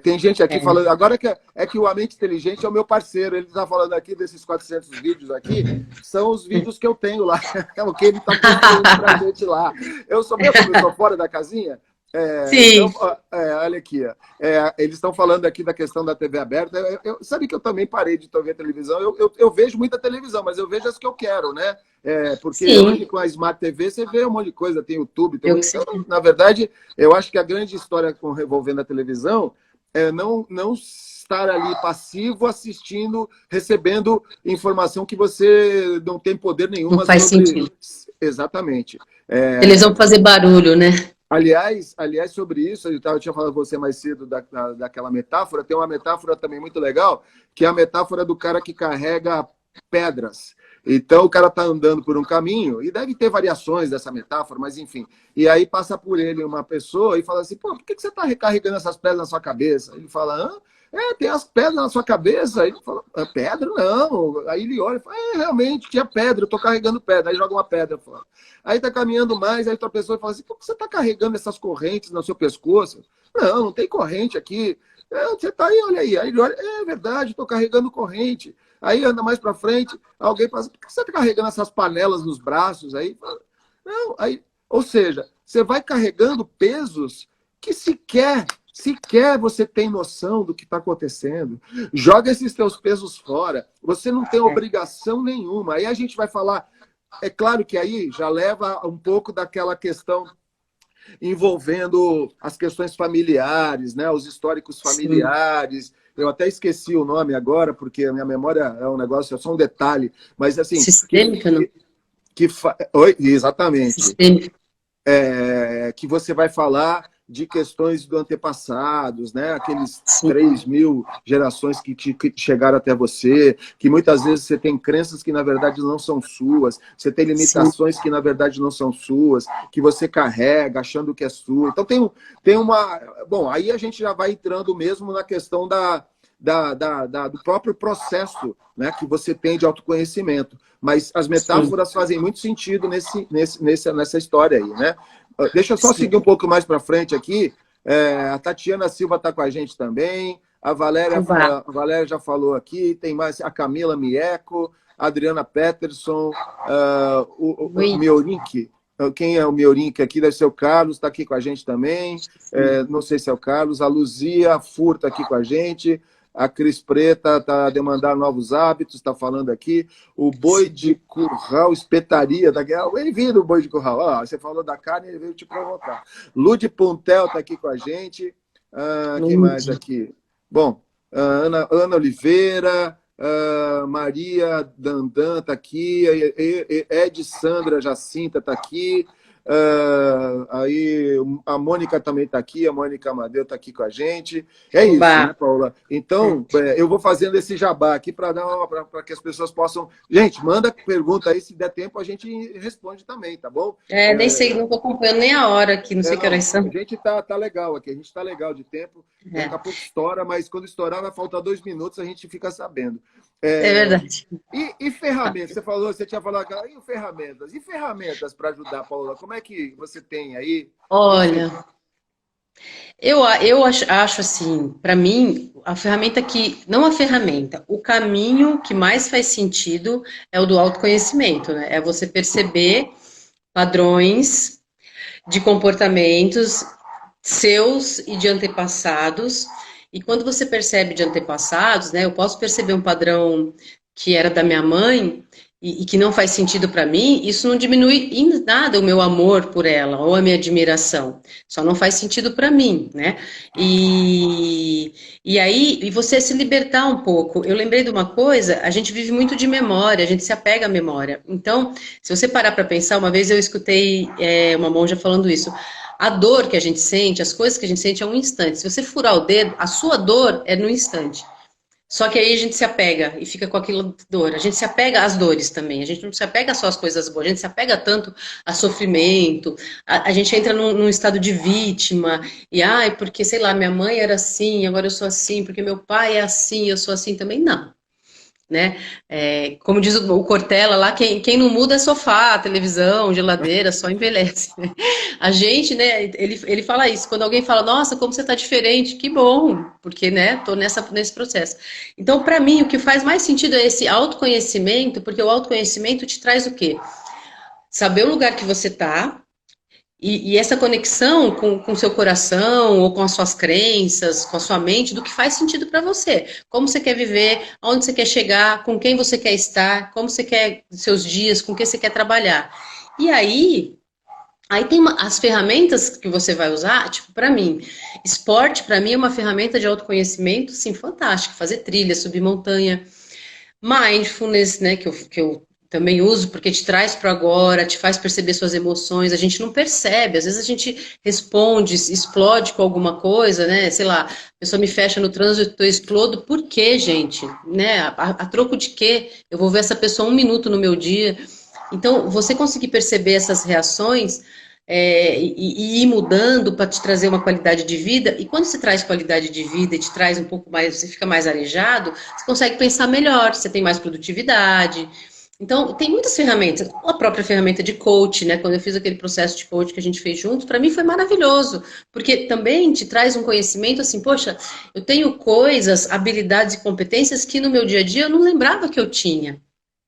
Tem gente aqui É. falando, agora que o A Mente Inteligente é o meu parceiro, ele está falando aqui desses 400 vídeos aqui, são os vídeos que eu tenho lá, é o que ele está construindo para a gente lá. Eu sou mesmo, eu sou fora da casinha, então, Sim, olha aqui, eles estão falando aqui da questão da TV aberta. Sabe que eu também parei de ver televisão. Eu vejo muita televisão, mas eu vejo as que eu quero, né? Porque hoje sim, com a Smart TV você vê um monte de coisa, tem YouTube, eu tem... que sei. Então, na verdade, eu acho que a grande história envolvendo a televisão é não estar ali passivo, assistindo, recebendo informação que você não tem poder Não nenhuma faz sobre. sentido. Exatamente. Eles vão fazer barulho, né? Aliás, sobre isso, eu tinha falado com você mais cedo daquela metáfora, tem uma metáfora também muito legal, que é a metáfora do cara que carrega pedras. Então, o cara está andando por um caminho, e deve ter variações dessa metáfora, mas enfim. E aí passa por ele uma pessoa e fala assim, pô, por que você está recarregando essas pedras na sua cabeça? Ele fala, hã? Tem as pedras na sua cabeça. Aí ele fala, pedra? Não. Aí ele olha e fala, realmente, tinha pedra, eu estou carregando pedra. Aí joga uma pedra fora. Aí está caminhando mais, aí outra pessoa fala assim, por que você está carregando essas correntes no seu pescoço? Não tem corrente aqui. Você está aí, olha aí. Aí ele olha, é verdade, estou carregando corrente. Aí anda mais para frente, alguém fala assim, por que você está carregando essas panelas nos braços? Aí, não, aí, ou seja, você vai carregando pesos que sequer você tem noção do que está acontecendo. Joga esses teus pesos fora. Você não tem obrigação nenhuma. Aí a gente vai falar. É claro que aí já leva um pouco daquela questão envolvendo as questões familiares, né? Os históricos Sim. familiares. Eu até esqueci o nome agora, porque a minha memória é um negócio, é só um detalhe. Mas assim, Sistêmica, não? Oi, exatamente. Sistêmica. Que você vai falar de questões do antepassados, né? Aqueles Sim, 3.000 gerações que chegaram até você, que muitas vezes você tem crenças que na verdade não são suas, você tem sim, limitações que na verdade não são suas, que você carrega achando que é sua. Então tem uma... Bom, aí a gente já vai entrando mesmo na questão do próprio processo, né, que você tem de autoconhecimento. Mas as sim, metáforas fazem muito sentido nessa história aí, né? Deixa eu só sim. seguir um pouco mais para frente aqui. A Tatiana Silva está com a gente também. Oba. A Valéria já falou aqui. Tem mais a Camila Mieco, a Adriana Peterson, o Oi. Miorink. Quem é o Miorink aqui? Deve ser o Carlos, está aqui com a gente também. Não sei se é o Carlos. A Luzia Fur está aqui com a gente. A Cris Preta está demandando novos hábitos, está falando aqui. O Boi de Curral Espetaria. Bem-vindo, Boi de Curral. Você falou da carne, ele veio te provocar. Lude Puntel está aqui com a gente. Quem mais Lude. aqui? Bom, Ana Oliveira, Maria Dandan está aqui. Ed Sandra Jacinta está aqui. Aí a Mônica também está aqui, a Mônica Amadeu está aqui com a gente. É isso, né, Oba. Paula? Então, eu vou fazendo esse jabá aqui para que as pessoas possam. Gente, manda pergunta aí, se der tempo, a gente responde também, tá bom? Nem sei, não estou acompanhando nem a hora aqui, não sei que Não, horas a são. gente tá legal aqui, a gente tá legal de tempo. Daqui a É, pouco estoura, mas quando estourar vai faltar 2 minutos, a gente fica sabendo. é verdade. E ferramentas? Você tinha falado, e ferramentas? E ferramentas para ajudar, Paula? Como é que você tem aí? Olha, eu acho assim, para mim, a ferramenta que, não a ferramenta, o caminho que mais faz sentido é o do autoconhecimento, né? É você perceber padrões de comportamentos seus e de antepassados. E quando você percebe de antepassados, né? Eu posso perceber um padrão que era da minha mãe e que não faz sentido para mim, isso não diminui em nada o meu amor por ela ou a minha admiração. Só não faz sentido para mim, né? E você se libertar um pouco. Eu lembrei de uma coisa, a gente vive muito de memória, a gente se apega à memória. Então, se você parar para pensar, uma vez eu escutei uma monja falando isso. A dor que a gente sente, as coisas que a gente sente é um instante. Se você furar o dedo, a sua dor é no instante. Só que aí a gente se apega e fica com aquilo dor. A gente se apega às dores também. A gente não se apega só às coisas boas. A gente se apega tanto a sofrimento. A gente entra num estado de vítima. E, ai, porque, sei lá, minha mãe era assim, agora eu sou assim. Porque meu pai é assim, eu sou assim também. Não, né? Como diz o Cortella lá, quem não muda é sofá, televisão, geladeira, só envelhece. Né? A gente, né, ele fala isso, quando alguém fala, nossa, como você tá diferente, que bom, porque, né, tô nesse processo. Então, para mim, o que faz mais sentido é esse autoconhecimento, porque o autoconhecimento te traz o quê? Saber o lugar que você tá, e essa conexão com o seu coração, ou com as suas crenças, com a sua mente, do que faz sentido para você. Como você quer viver, aonde você quer chegar, com quem você quer estar, como você quer seus dias, com quem você quer trabalhar. E aí tem as ferramentas que você vai usar, tipo, para mim, esporte para mim é uma ferramenta de autoconhecimento, sim, fantástica. Fazer trilha, subir montanha, mindfulness, né, que eu também uso, porque te traz para agora, te faz perceber suas emoções, a gente não percebe, às vezes a gente responde, explode com alguma coisa, né, sei lá, a pessoa me fecha no trânsito, eu explodo, por quê, gente? Né, a troco de quê? Eu vou ver essa pessoa 1 minuto no meu dia. Então, você conseguir perceber essas reações e ir mudando para te trazer uma qualidade de vida, e quando você traz qualidade de vida e te traz um pouco mais, você fica mais arejado, você consegue pensar melhor, você tem mais produtividade. Então, tem muitas ferramentas. A própria ferramenta de coach, né? Quando eu fiz aquele processo de coach que a gente fez juntos, para mim foi maravilhoso, porque também te traz um conhecimento assim, poxa, eu tenho coisas, habilidades e competências que no meu dia a dia eu não lembrava que eu tinha.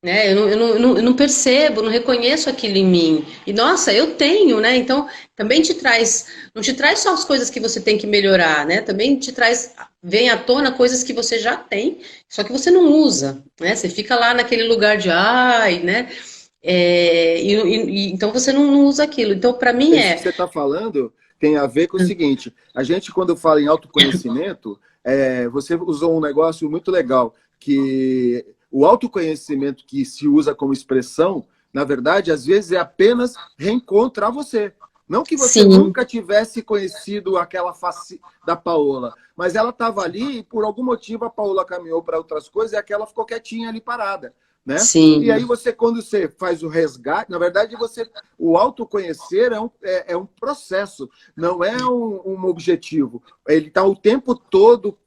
Né? Eu não percebo, não reconheço aquilo em mim. E, nossa, eu tenho, né? Então, também te traz, não te traz só as coisas que você tem que melhorar, né? Também te traz, vem à tona coisas que você já tem, só que você não usa, né? Você fica lá naquele lugar de, ai, né? Então você não usa aquilo. Então, para mim Isso que você é. está falando tem a ver com o seguinte: a gente, quando fala em autoconhecimento, você usou um negócio muito legal, que o autoconhecimento que se usa como expressão, na verdade, às vezes é apenas reencontrar você. Não que você Sim, nunca tivesse conhecido aquela face da Paola, mas ela estava ali e por algum motivo a Paola caminhou para outras coisas e aquela ficou quietinha ali parada, né? E aí sim, você, quando você faz o resgate, na verdade o autoconhecer é um processo, não é um objetivo. Ele está o tempo todo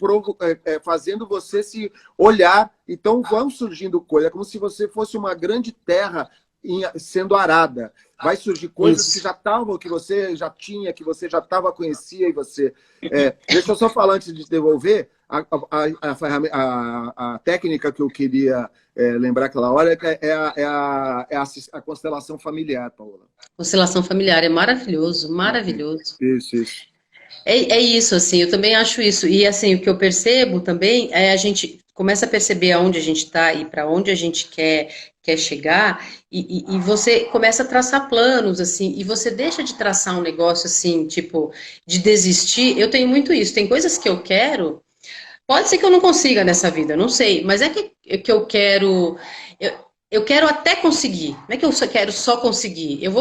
fazendo você se olhar. Então vão surgindo coisas, é como se você fosse uma grande terra sendo arada. Vai surgir coisas que isso. já estavam, que você já tinha, que você já estava, conhecia, e você... deixa eu só falar antes de devolver, a técnica que eu queria lembrar aquela hora é a constelação familiar, Paola. Constelação familiar é maravilhoso, maravilhoso. Isso. É isso, assim, eu também acho isso. E assim, o que eu percebo também é a gente começa a perceber aonde a gente está e para onde a gente quer chegar, e você começa a traçar planos, assim, e você deixa de traçar um negócio assim, tipo, de desistir. Eu tenho muito isso, tem coisas que eu quero, pode ser que eu não consiga nessa vida, não sei, mas que eu quero. Eu, eu quero até conseguir. Não é que eu só quero só conseguir. Eu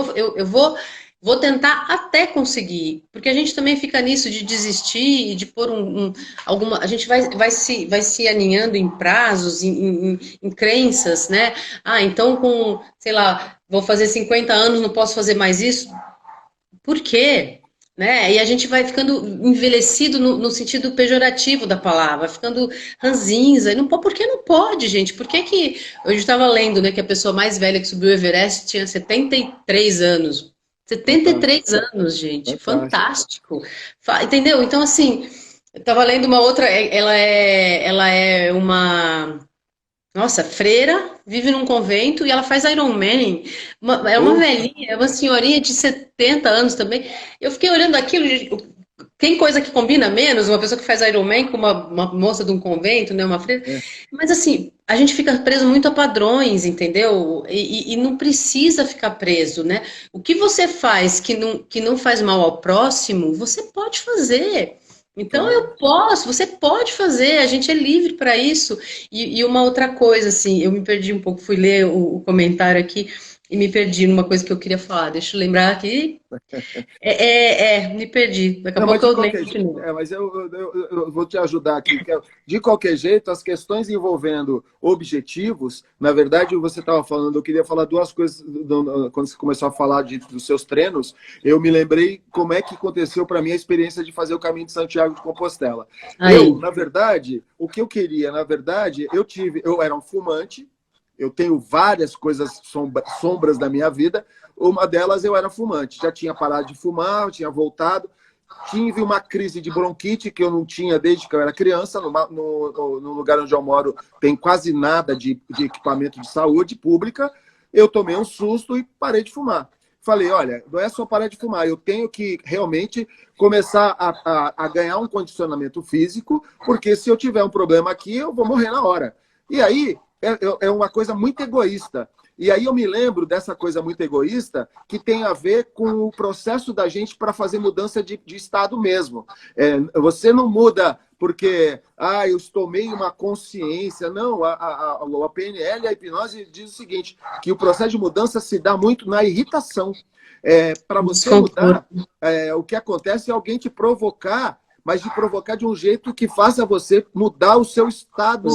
vou tentar até conseguir. Porque a gente também fica nisso de desistir e de pôr alguma. A gente vai se aninhando em prazos, em crenças, né? Ah, então sei lá, vou fazer 50 anos, não posso fazer mais isso. Por quê? Né? E a gente vai ficando envelhecido no sentido pejorativo da palavra, ficando ranzinza. E não, por que não pode, gente? Por que que... Hoje eu estava lendo, né, que a pessoa mais velha que subiu o Everest tinha 73 anos. setenta e Fantástico. três anos, gente. Fantástico. Fantástico. Entendeu? Então, assim, eu estava lendo uma outra... Ela é uma... Nossa, freira, vive num convento e ela faz Iron Man. É uma Poxa, velhinha, é uma senhorinha de 70 anos também. Eu fiquei olhando aquilo, tem coisa que combina menos, uma pessoa que faz Iron Man com uma moça de um convento, né, uma freira. é. Mas assim, a gente fica preso muito a padrões, entendeu? E não precisa ficar preso, né? O que você faz que não faz mal ao próximo, você pode fazer. Então Claro. eu posso, você pode fazer, a gente é livre para isso. E uma outra coisa, assim, eu me perdi um pouco, fui ler o comentário aqui, e me perdi numa coisa que eu queria falar. Deixa eu lembrar aqui. Me perdi. Daqui a Não, mas pouco de eu lembro qualquer de jeito, novo. mas eu vou te ajudar aqui. De qualquer jeito, as questões envolvendo objetivos, na verdade, você estava falando, eu queria falar duas coisas, quando você começou a falar dos seus treinos, eu me lembrei como é que aconteceu para mim a experiência de fazer o caminho de Santiago de Compostela. Aí. Na verdade, o que eu queria, na verdade, eu era um fumante, eu tenho várias coisas, sombras da minha vida, uma delas eu era fumante, já tinha parado de fumar, eu tinha voltado, tive uma crise de bronquite que eu não tinha desde que eu era criança. No lugar onde eu moro tem quase nada de equipamento de saúde pública. Eu tomei um susto e parei de fumar. Falei, olha, não é só parar de fumar, eu tenho que realmente começar a ganhar um condicionamento físico, porque se eu tiver um problema aqui, eu vou morrer na hora. E aí, é uma coisa muito egoísta. E aí eu me lembro dessa coisa muito egoísta que tem a ver com o processo da gente para fazer mudança de estado mesmo. Você não muda porque eu tomei uma consciência. Não, a PNL, a hipnose diz o seguinte, que o processo de mudança se dá muito na irritação. Para você mudar, o que acontece é alguém te provocar, mas de provocar de um jeito que faça você mudar o seu estado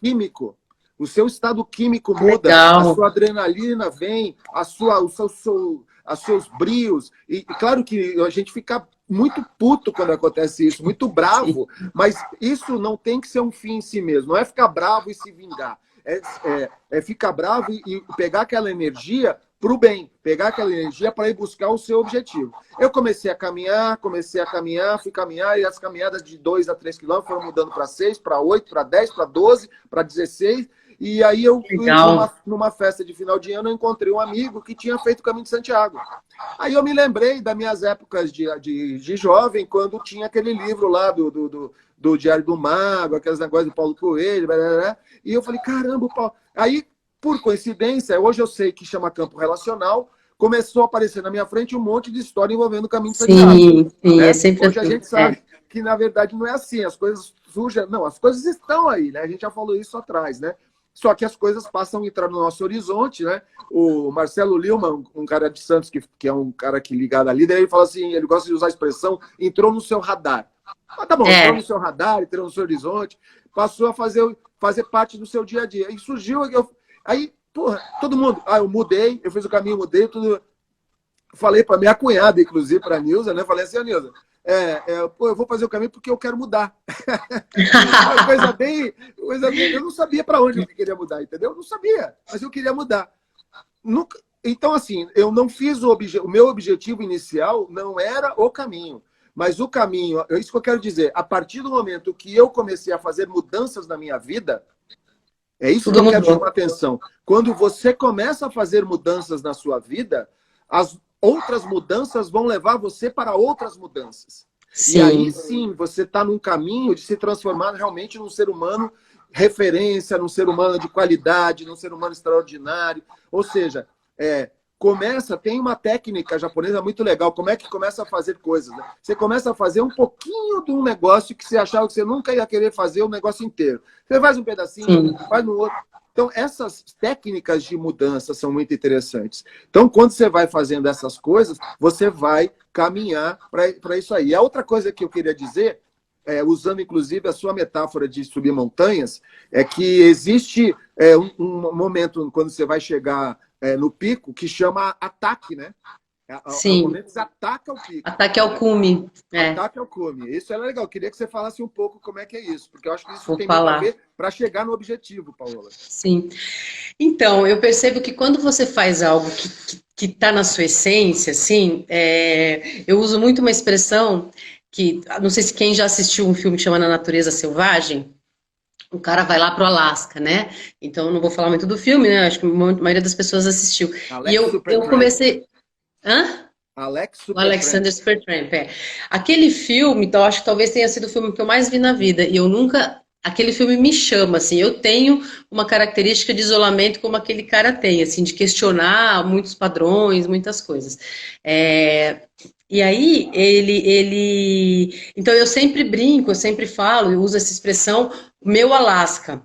químico. O seu estado químico muda, Legal. a sua adrenalina vem, os seus brios. E claro que a gente fica muito puto quando acontece isso, muito bravo, mas isso não tem que ser um fim em si mesmo. Não é ficar bravo e se vingar. É ficar bravo e pegar aquela energia para o bem, pegar aquela energia para ir buscar o seu objetivo. Eu comecei a caminhar, fui caminhar, e as caminhadas de 2 a 3 quilômetros foram mudando para 6, para 8, para 10, para 12, para 16. E aí eu fui numa festa de final de ano, eu encontrei um amigo que tinha feito o Caminho de Santiago. Aí eu me lembrei das minhas épocas de jovem, quando tinha aquele livro lá do Diário do Mago, aqueles negócios do Paulo Coelho, blá, blá, blá. E eu falei, caramba, Paulo. Aí, por coincidência, hoje eu sei que chama campo relacional, começou a aparecer na minha frente um monte de história envolvendo o Caminho de Santiago. Sim, né? é sempre Hoje a gente sabe que, na verdade, não é assim. As coisas surgem... Não, as coisas estão aí, né? A gente já falou isso atrás, né? Só que as coisas passam a entrar no nosso horizonte, né? O Marcelo Lima, um cara de Santos, que é um cara que ligado à líder, ele fala assim, ele gosta de usar a expressão, entrou no seu radar. Ah, tá bom, entrou no seu radar, entrou no seu horizonte, passou a fazer parte do seu dia a dia. E surgiu... Aí, porra, todo mundo... eu mudei, eu fiz o caminho, mudei, tudo... Falei para minha cunhada, inclusive, para a Nilza, né? Falei assim, Nilza, eu vou fazer o caminho porque eu quero mudar. Uma coisa bem... Eu não sabia para onde eu queria mudar, entendeu? Eu não sabia, mas eu queria mudar. Então, assim, eu não fiz o meu objetivo inicial não era o caminho. Mas o caminho, é isso que eu quero dizer, a partir do momento que eu comecei a fazer mudanças na minha vida, é isso que eu quero chamar a atenção. Quando você começa a fazer mudanças na sua vida, as outras mudanças vão levar você para outras mudanças. Sim. E aí sim, você está num caminho de se transformar realmente num ser humano referência, num ser humano de qualidade, num ser humano extraordinário. Ou seja, tem uma técnica japonesa muito legal. Como é que começa a fazer coisas? Né? Você começa a fazer um pouquinho de um negócio que você achava que você nunca ia querer fazer o negócio inteiro. Você faz um pedacinho, faz no outro. Então, essas técnicas de mudança são muito interessantes. Então, quando você vai fazendo essas coisas, você vai caminhar para isso aí. E a outra coisa que eu queria dizer, usando inclusive a sua metáfora de subir montanhas, é que existe um momento quando você vai chegar no pico que chama ataque, né? Sim. No momento que você ataca o pico. Ataque ao cume. Ataque ao cume. Isso é legal. Eu queria que você falasse um pouco como é que é isso, porque eu acho que isso tem muito a ver para chegar no objetivo, Paola. Sim. Então, eu percebo que quando você faz algo que está na sua essência, assim, eu uso muito uma expressão que, não sei se quem já assistiu um filme que chama Na Natureza Selvagem, o cara vai lá pro Alasca, né? Então, eu não vou falar muito do filme, né? Acho que a maioria das pessoas assistiu. E eu comecei... Hã? O Alexander Supertramp, Aquele filme, então, acho que talvez tenha sido o filme que eu mais vi na vida. E eu nunca... Aquele filme me chama, assim, eu tenho uma característica de isolamento como aquele cara tem, assim, de questionar muitos padrões, muitas coisas. E aí, então, eu sempre brinco, eu sempre falo, eu uso essa expressão, meu Alasca.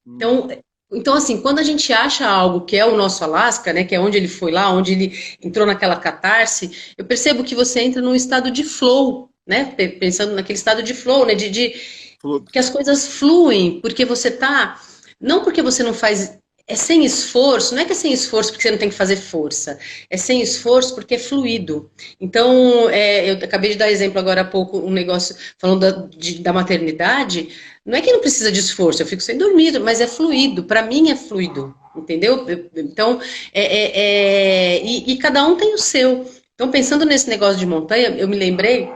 Então, Então, assim, quando a gente acha algo que é o nosso Alasca, né, que é onde ele foi lá, onde ele entrou naquela catarse, eu percebo que você entra num estado de flow, né, pensando naquele estado de flow, né, que as coisas fluem, porque você tá, não porque você não faz, é sem esforço, não é que é sem esforço porque você não tem que fazer força, é sem esforço porque é fluido. Então, eu acabei de dar exemplo agora há pouco, um negócio falando da maternidade, não é que não precisa de esforço, eu fico sem dormir, mas é fluido, para mim é fluido, entendeu? Então, e cada um tem o seu. Então, pensando nesse negócio de montanha, eu me lembrei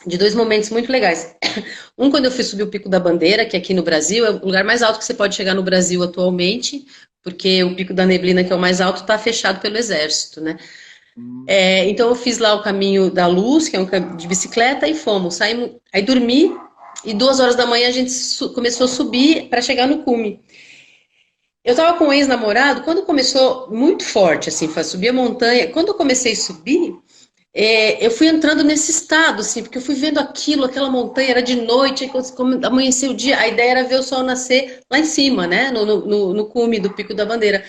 de dois momentos muito legais. Um, quando eu fui subir o Pico da Bandeira, que aqui no Brasil é o lugar mais alto que você pode chegar no Brasil atualmente, porque o Pico da Neblina, que é o mais alto, está fechado pelo Exército, né? Então eu fiz lá o caminho da luz, que é um caminho de bicicleta, e fomos. Saímos, aí dormi, e 2 horas da manhã a gente começou a subir para chegar no cume. Eu tava com um ex-namorado, quando começou muito forte, assim, para subir a montanha, quando eu comecei a subir, eu fui entrando nesse estado, assim, porque eu fui vendo aquilo, aquela montanha, era de noite, aí quando amanheceu o dia, a ideia era ver o sol nascer lá em cima, né, no cume do Pico da Bandeira.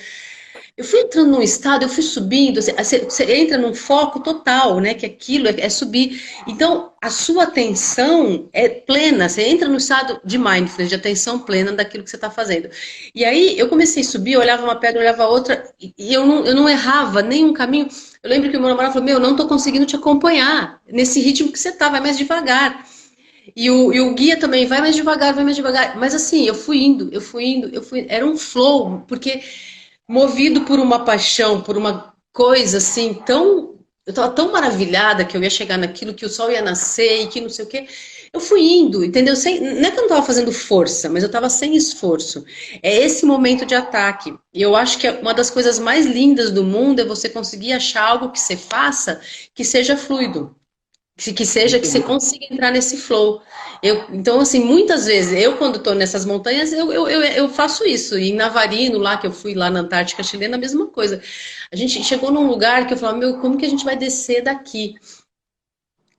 Eu fui entrando num estado, eu fui subindo, você entra num foco total, né, que aquilo é subir. Então, a sua atenção é plena, você entra no estado de mindfulness, de atenção plena daquilo que você está fazendo. E aí, eu comecei a subir, eu olhava uma pedra, eu olhava outra, e eu não errava nenhum caminho. Eu lembro que o meu namorado falou, meu, não estou conseguindo te acompanhar nesse ritmo que você está, vai mais devagar. E o guia também, vai mais devagar, vai mais devagar. Mas assim, eu fui indo, era um flow, porque movido por uma paixão, por uma coisa assim, tão. Eu estava tão maravilhada que eu ia chegar naquilo, que o sol ia nascer e que não sei o quê. Eu fui indo, entendeu? Não é que eu não estava fazendo força, mas eu estava sem esforço. É esse momento de ataque. E eu acho que uma das coisas mais lindas do mundo é você conseguir achar algo que você faça que seja fluido. Que seja que você consiga entrar nesse flow. Então, assim, muitas vezes, quando estou nessas montanhas, eu faço isso. E em Navarino, lá que eu fui, lá na Antártica chilena, a mesma coisa. A gente chegou num lugar que eu falava, meu, como que a gente vai descer daqui?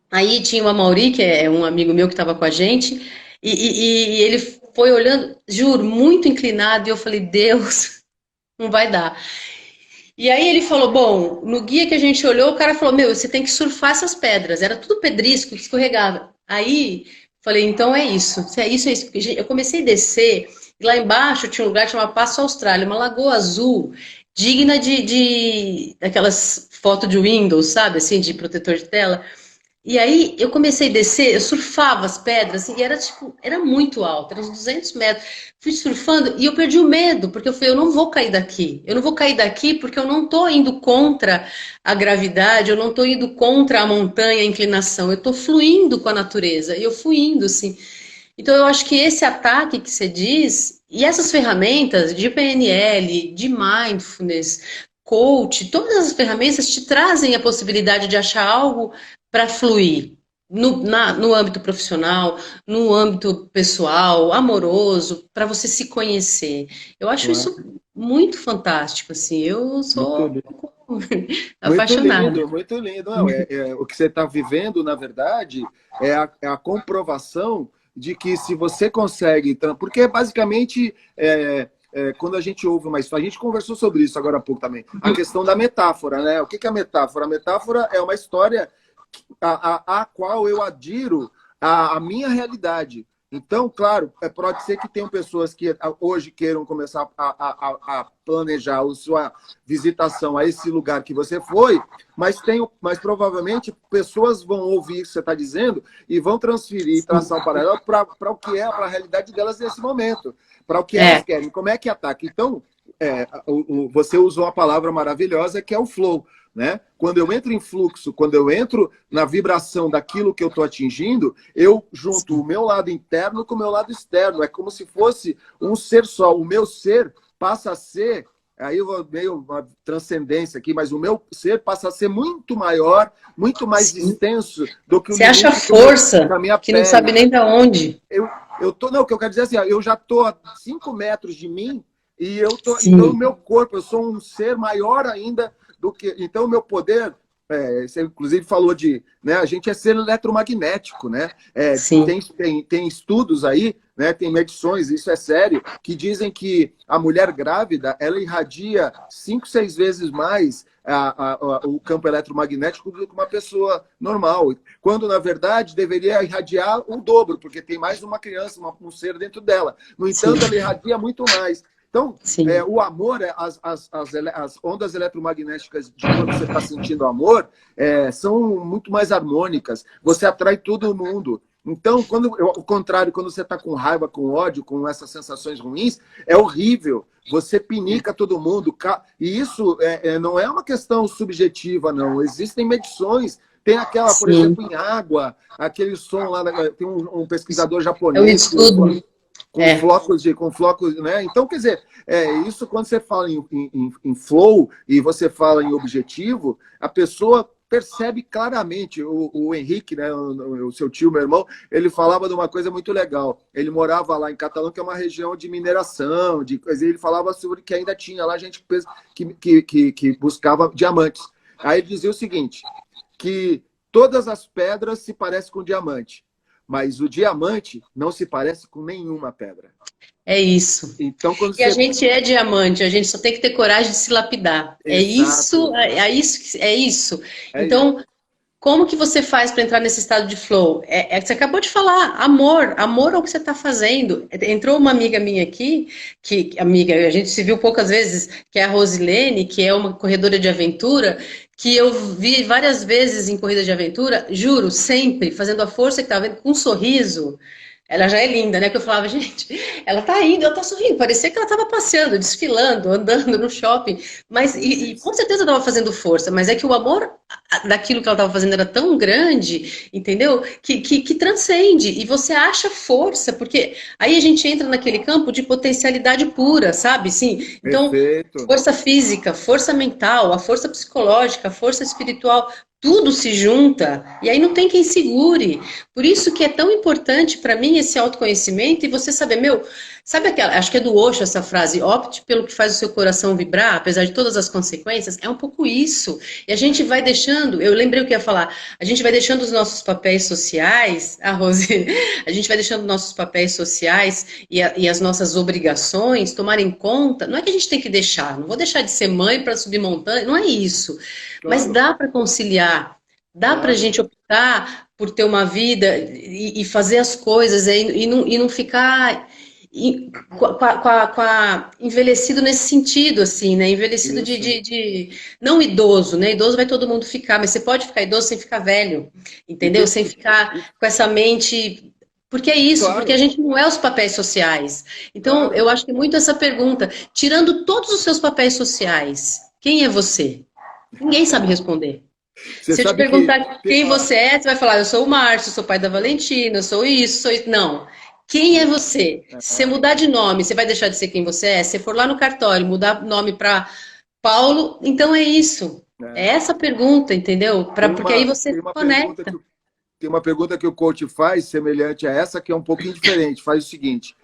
Aí tinha o Amauri, que é um amigo meu que estava com a gente, e ele foi olhando, juro, muito inclinado, e eu falei, Deus, não vai dar. E aí ele falou, bom, no guia que a gente olhou, o cara falou, meu, você tem que surfar essas pedras. Era tudo pedrisco, que escorregava. Aí, falei, então é isso. Se é isso, é isso. Porque eu comecei a descer, e lá embaixo tinha um lugar chamado Passo Austrália, uma lagoa azul, digna daquelas fotos de Windows, sabe, assim, de protetor de tela. E aí eu comecei a descer, eu surfava as pedras, assim, e era tipo, era muito alto, era uns 200 metros. Fui surfando e eu perdi o medo, porque eu falei, eu não vou cair daqui. Eu não vou cair daqui porque eu não estou indo contra a gravidade, eu não estou indo contra a montanha, a inclinação, eu estou fluindo com a natureza. E eu fui indo, assim. Então eu acho que esse ataque que você diz, e essas ferramentas de PNL, de mindfulness, coach, todas as ferramentas te trazem a possibilidade de achar algo para fluir no âmbito profissional, no âmbito pessoal, amoroso, para você se conhecer. Eu acho Não é? isso muito fantástico, assim. Eu Muito sou lindo. Muito apaixonada. lindo, muito lindo. Não, o que você está vivendo, na verdade, é a comprovação de que se você consegue. Porque, basicamente, quando a gente ouve uma história, a gente conversou sobre isso agora há pouco também, a questão da metáfora, né? O que é a metáfora? A metáfora é uma história a qual eu adiro a minha realidade. Então, claro, pode ser que tenham pessoas que hoje queiram começar a planejar a sua visitação a esse lugar que você foi, mas provavelmente pessoas vão ouvir o que você está dizendo e vão transferir, traçar um paralelo para o que para a realidade delas nesse momento, para o que elas querem, como é que ataca. Então, você usou a palavra maravilhosa que é o flow. Né? Quando eu entro em fluxo, quando eu entro na vibração daquilo que eu estou atingindo, eu junto o meu lado interno com o meu lado externo. É como se fosse um ser só. O meu ser passa a ser, aí eu vou meio uma transcendência aqui, mas o meu ser passa a ser muito maior, muito mais extenso do que o Você acha limite força da minha que não pele. sabe nem de onde. Não, o que eu quero dizer é assim, eu já estou a 5 metros de mim e então o meu corpo, eu sou um ser maior ainda do que. Então, o meu poder, você inclusive falou de. Né, a gente é ser eletromagnético, né? Tem estudos aí né? Tem medições, isso é sério, que dizem que a mulher grávida, ela irradia 5, 6 vezes mais o campo eletromagnético do que uma pessoa normal. Quando, na verdade, deveria irradiar o dobro, porque tem mais uma criança, um ser dentro dela. No entanto, ela irradia muito mais. Então, o amor, as ondas eletromagnéticas de quando você está sentindo amor, são muito mais harmônicas. Você atrai todo mundo. Então, ao contrário, quando você está com raiva, com ódio, com essas sensações ruins, é horrível. Você pinica todo mundo. E isso não é uma questão subjetiva, não. Existem medições. Tem aquela, por exemplo, em água, aquele som lá, tem um pesquisador japonês. É um estudo. Com flocos, né? Então, quer dizer, isso quando você fala em flow e você fala em objetivo, a pessoa percebe claramente. O Henrique, né, o seu tio, meu irmão, ele falava de uma coisa muito legal. Ele morava lá em Catalão, que é uma região de mineração, de coisa, e ele falava sobre que ainda tinha lá gente que buscava diamantes. Aí ele dizia o seguinte, que todas as pedras se parecem com diamante, mas o diamante não se parece com nenhuma pedra. É isso. Então, a gente é diamante, a gente só tem que ter coragem de se lapidar. Exato. É isso. Então, como que você faz para entrar nesse estado de flow? Você acabou de falar, amor ao que você está fazendo. Entrou uma amiga minha aqui, a gente se viu poucas vezes, que é a Rosilene, que é uma corredora de aventura, que eu vi várias vezes em corrida de aventura, juro, sempre, fazendo a força que estava vendo, com um sorriso. Ela já é linda, né? Que eu falava, gente, ela tá indo, ela tá sorrindo. Parecia que ela tava passeando, desfilando, andando no shopping. Mas, e com certeza ela tava fazendo força, mas é que o amor daquilo que ela tava fazendo era tão grande, entendeu? Que transcende. E você acha força, porque aí a gente entra naquele campo de potencialidade pura, sabe? Sim. Então, perfeito. Força física, força mental, a força psicológica, a força espiritual, tudo se junta e aí não tem quem segure. Por isso que é tão importante para mim esse autoconhecimento e você saber, sabe aquela, acho que é do Osho essa frase, opte pelo que faz o seu coração vibrar, apesar de todas as consequências, é um pouco isso. E a gente vai deixando, eu lembrei o que ia falar, a gente vai deixando os nossos papéis sociais, Rose, a gente vai deixando nossos papéis sociais e as nossas obrigações tomarem conta, não é que a gente tem que deixar, não vou deixar de ser mãe para subir montanha, não é isso. Claro. Mas dá para conciliar, dá para a gente optar por ter uma vida e fazer as coisas e não ficar envelhecido nesse sentido, assim, né? Envelhecido não idoso, né? Idoso vai todo mundo ficar, mas você pode ficar idoso sem ficar velho, entendeu? Sem ficar com essa mente... Porque é isso, porque a gente não é os papéis sociais. Então, eu acho que muito essa pergunta, tirando todos os seus papéis sociais, quem é você? Ninguém sabe responder. Se eu te perguntar quem você é, você vai falar, eu sou o Márcio, sou pai da Valentina, sou isso, sou isso. Não. Quem é você? Se você mudar de nome, você vai deixar de ser quem você é? Se for lá no cartório, mudar nome para Paulo, então é isso. É essa pergunta, entendeu? Porque aí você se conecta. Tem uma pergunta que o coach faz, semelhante a essa, que é um pouquinho diferente. Faz o seguinte,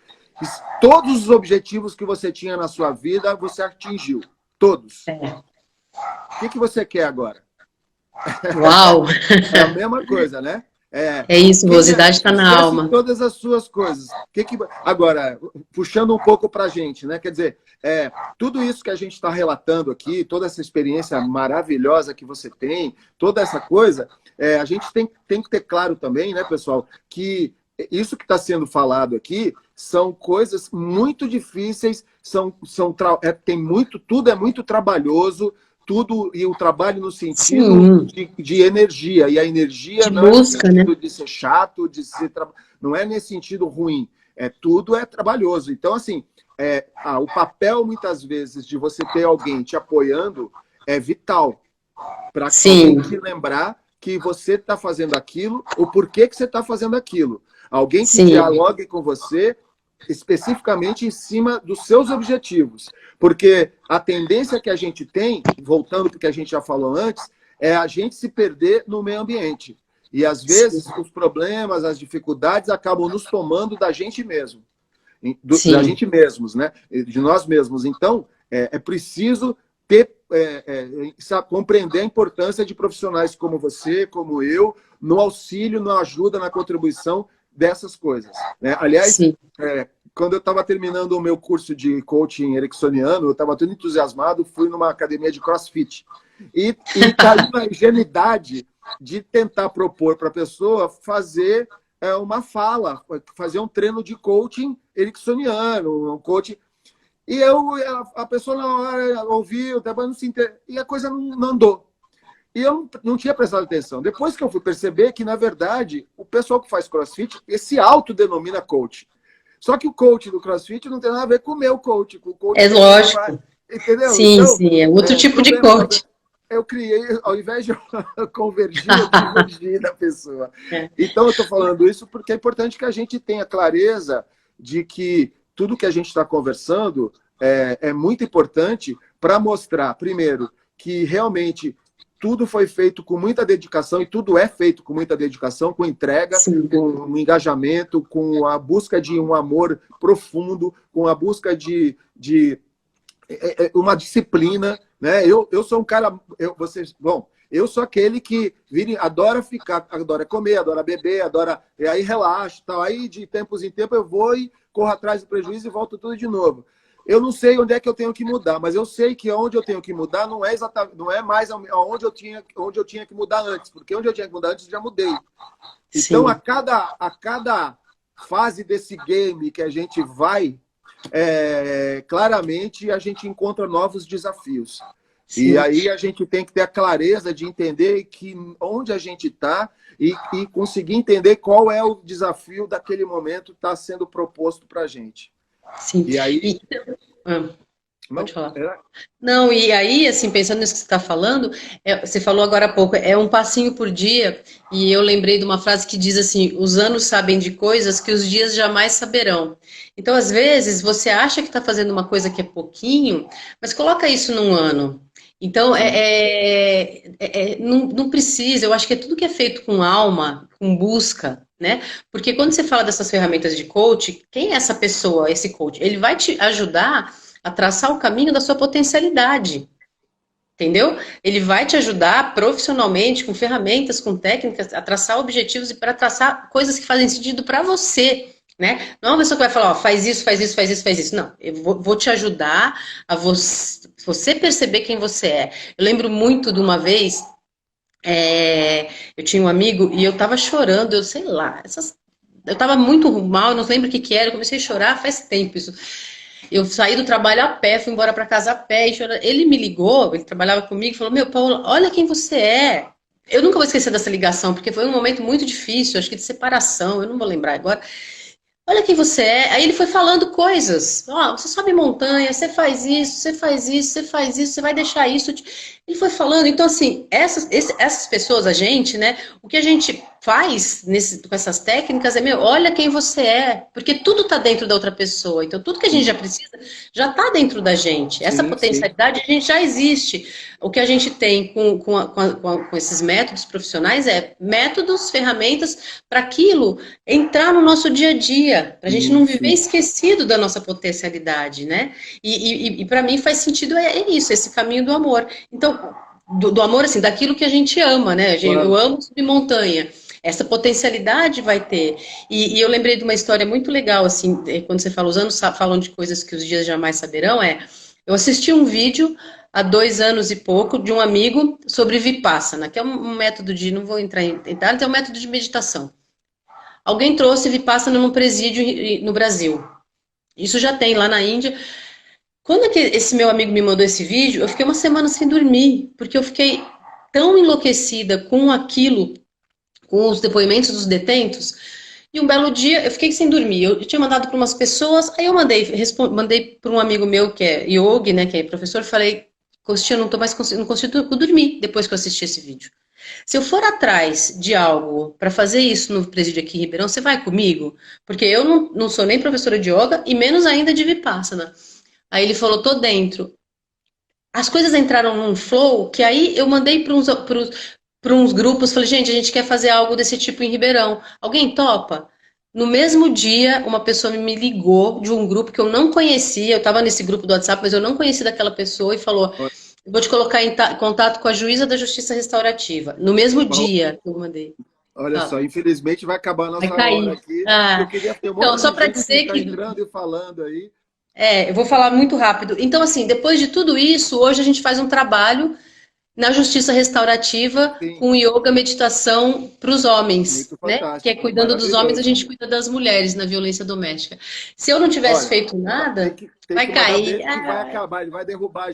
todos os objetivos que você tinha na sua vida, você atingiu. Todos. O que você quer agora? Uau! É a mesma coisa, né? É isso, Rosidade está na alma. Todas as suas coisas. Agora, puxando um pouco para a gente, né? Quer dizer, tudo isso que a gente está relatando aqui, toda essa experiência maravilhosa que você tem, toda essa coisa, a gente tem que ter claro também, né, pessoal, que isso que está sendo falado aqui são coisas muito difíceis, tudo é muito trabalhoso, e o trabalho no sentido de energia. E a energia não é no sentido de ser chato, não é nesse sentido ruim. Tudo é trabalhoso. Então, assim, o papel, muitas vezes, de você ter alguém te apoiando é vital. Para alguém te lembrar que você está fazendo aquilo, o porquê que você está fazendo aquilo. Alguém que dialogue com você especificamente em cima dos seus objetivos. Porque a tendência que a gente tem, voltando para o que a gente já falou antes, é a gente se perder no meio ambiente. E, às vezes, os problemas, as dificuldades acabam nos tomando da gente mesmo. Da gente mesmos, né? De nós mesmos. Então, é preciso compreender a importância de profissionais como você, como eu, no auxílio, na ajuda, na contribuição dessas coisas, né? Aliás, Sim. quando eu estava terminando o meu curso de coaching ericksoniano, eu estava todo entusiasmado, fui numa academia de CrossFit. E caí na ingenuidade de tentar propor para a pessoa fazer uma fala, fazer um treino de coaching ericksoniano, um coaching. E a pessoa na hora ouviu, não se e a coisa não andou. E eu não tinha prestado atenção. Depois que eu fui perceber que, na verdade, o pessoal que faz CrossFit se autodenomina coach. Só que o coach do CrossFit não tem nada a ver com o meu coach, com o coach É que a gente lógico. faz. Entendeu? Sim, Então, sim, é outro tipo de problema, coach. eu criei, ao invés de eu convergir, eu divergi da pessoa. É. Então, eu estou falando isso porque é importante que a gente tenha clareza de que tudo que a gente está conversando é muito importante para mostrar, primeiro, que realmente tudo foi feito com muita dedicação e tudo é feito com muita dedicação, com entrega, Sim. com um engajamento, com a busca de um amor profundo, com a busca de uma disciplina, né? Eu sou um cara, eu sou aquele que adora ficar, adora comer, adora beber, e aí relaxa, tal. Aí de tempos em tempos eu vou e corro atrás do prejuízo e volto tudo de novo. Eu não sei onde é que eu tenho que mudar, mas eu sei que onde eu tenho que mudar não é mais onde eu tinha que mudar antes, porque onde eu tinha que mudar antes eu já mudei. Então, Sim. a cada fase desse game que a gente vai, claramente a gente encontra novos desafios. Sim. E aí a gente tem que ter a clareza de entender que onde a gente está e conseguir entender qual é o desafio daquele momento que está sendo proposto para a gente. Sim. E aí... Pode falar. Não, e aí, assim, pensando nisso que você está falando, você falou agora há pouco, é um passinho por dia, e eu lembrei de uma frase que diz assim, os anos sabem de coisas que os dias jamais saberão. Então, às vezes, você acha que está fazendo uma coisa que é pouquinho, mas coloca isso num ano. Então, não precisa, eu acho que é tudo que é feito com alma, com busca, né? Porque quando você fala dessas ferramentas de coach, quem é essa pessoa, esse coach? Ele vai te ajudar a traçar o caminho da sua potencialidade, entendeu? Ele vai te ajudar profissionalmente, com ferramentas, com técnicas, a traçar objetivos e para traçar coisas que fazem sentido para você, né? Não é uma pessoa que vai falar, ó, faz isso, faz isso, faz isso, faz isso. Não, eu vou te ajudar a você perceber quem você é. Eu lembro muito de uma vez, eu tinha um amigo e eu tava chorando, eu sei lá, eu tava muito mal, eu não lembro o que era, eu comecei a chorar faz tempo isso. Eu saí do trabalho a pé, fui embora para casa a pé. E chorando. Ele me ligou, ele trabalhava comigo e falou, meu, Paulo, olha quem você é. Eu nunca vou esquecer dessa ligação, porque foi um momento muito difícil, acho que de separação, eu não vou lembrar agora. Olha quem você é. Aí ele foi falando coisas. Ó, você sobe montanha, você faz isso, você faz isso, você faz isso, você vai deixar isso. Ele foi falando. Então, assim, essas pessoas, a gente, né? O que a gente faz com essas técnicas olha quem você é. Porque tudo tá dentro da outra pessoa. Então, tudo que a gente já precisa já tá dentro da gente. Essa potencialidade a gente já existe. O que a gente tem com esses métodos profissionais métodos, ferramentas para aquilo entrar no nosso dia a dia, para a gente não viver esquecido da nossa potencialidade, né? E para mim faz sentido isso, esse caminho do amor. Então, do amor, assim, daquilo que a gente ama, né? Eu amo subir montanha. Essa potencialidade vai ter. E eu lembrei de uma história muito legal, assim, quando você fala, os anos falam de coisas que os dias jamais saberão, eu assisti um vídeo há 2 anos e pouco de um amigo sobre Vipassana, que é um método não vou entrar em detalhes, é um método de meditação. Alguém trouxe Vipassana num presídio no Brasil. Isso já tem lá na Índia. Quando esse meu amigo me mandou esse vídeo, eu fiquei uma semana sem dormir, porque eu fiquei tão enlouquecida com aquilo, com os depoimentos dos detentos, e um belo dia eu fiquei sem dormir. Eu tinha mandado para umas pessoas, aí eu mandei para um amigo meu que é yogi, né, que é professor, falei, Costinha, não consigo dormir depois que eu assisti esse vídeo. Se eu for atrás de algo para fazer isso no presídio aqui em Ribeirão, você vai comigo? Porque eu não sou nem professora de yoga e menos ainda de Vipassana. Aí ele falou, tô dentro. As coisas entraram num flow que aí eu mandei para uns grupos, falei, gente, a gente quer fazer algo desse tipo em Ribeirão. Alguém topa? No mesmo dia, uma pessoa me ligou de um grupo que eu não conhecia, eu estava nesse grupo do WhatsApp, mas eu não conhecia daquela pessoa e falou, vou te colocar em contato com a juíza da Justiça Restaurativa. No mesmo dia que eu mandei. Olha Fala. só, infelizmente vai acabar a Vai nossa cair. hora aqui. Ah, Eu queria ter um então, monte só de para gente dizer tá que entrando e falando aí. eu vou falar muito rápido. Então, assim, depois de tudo isso, hoje a gente faz um trabalho na justiça restaurativa Sim, com yoga, meditação para os homens, muito né? Que é fantástico, cuidando dos homens, a maravilhoso. gente cuida das mulheres na violência doméstica. Se eu não tivesse Olha, feito nada, tem vai que mandar cair. beijo que vai acabar, ele vai derrubar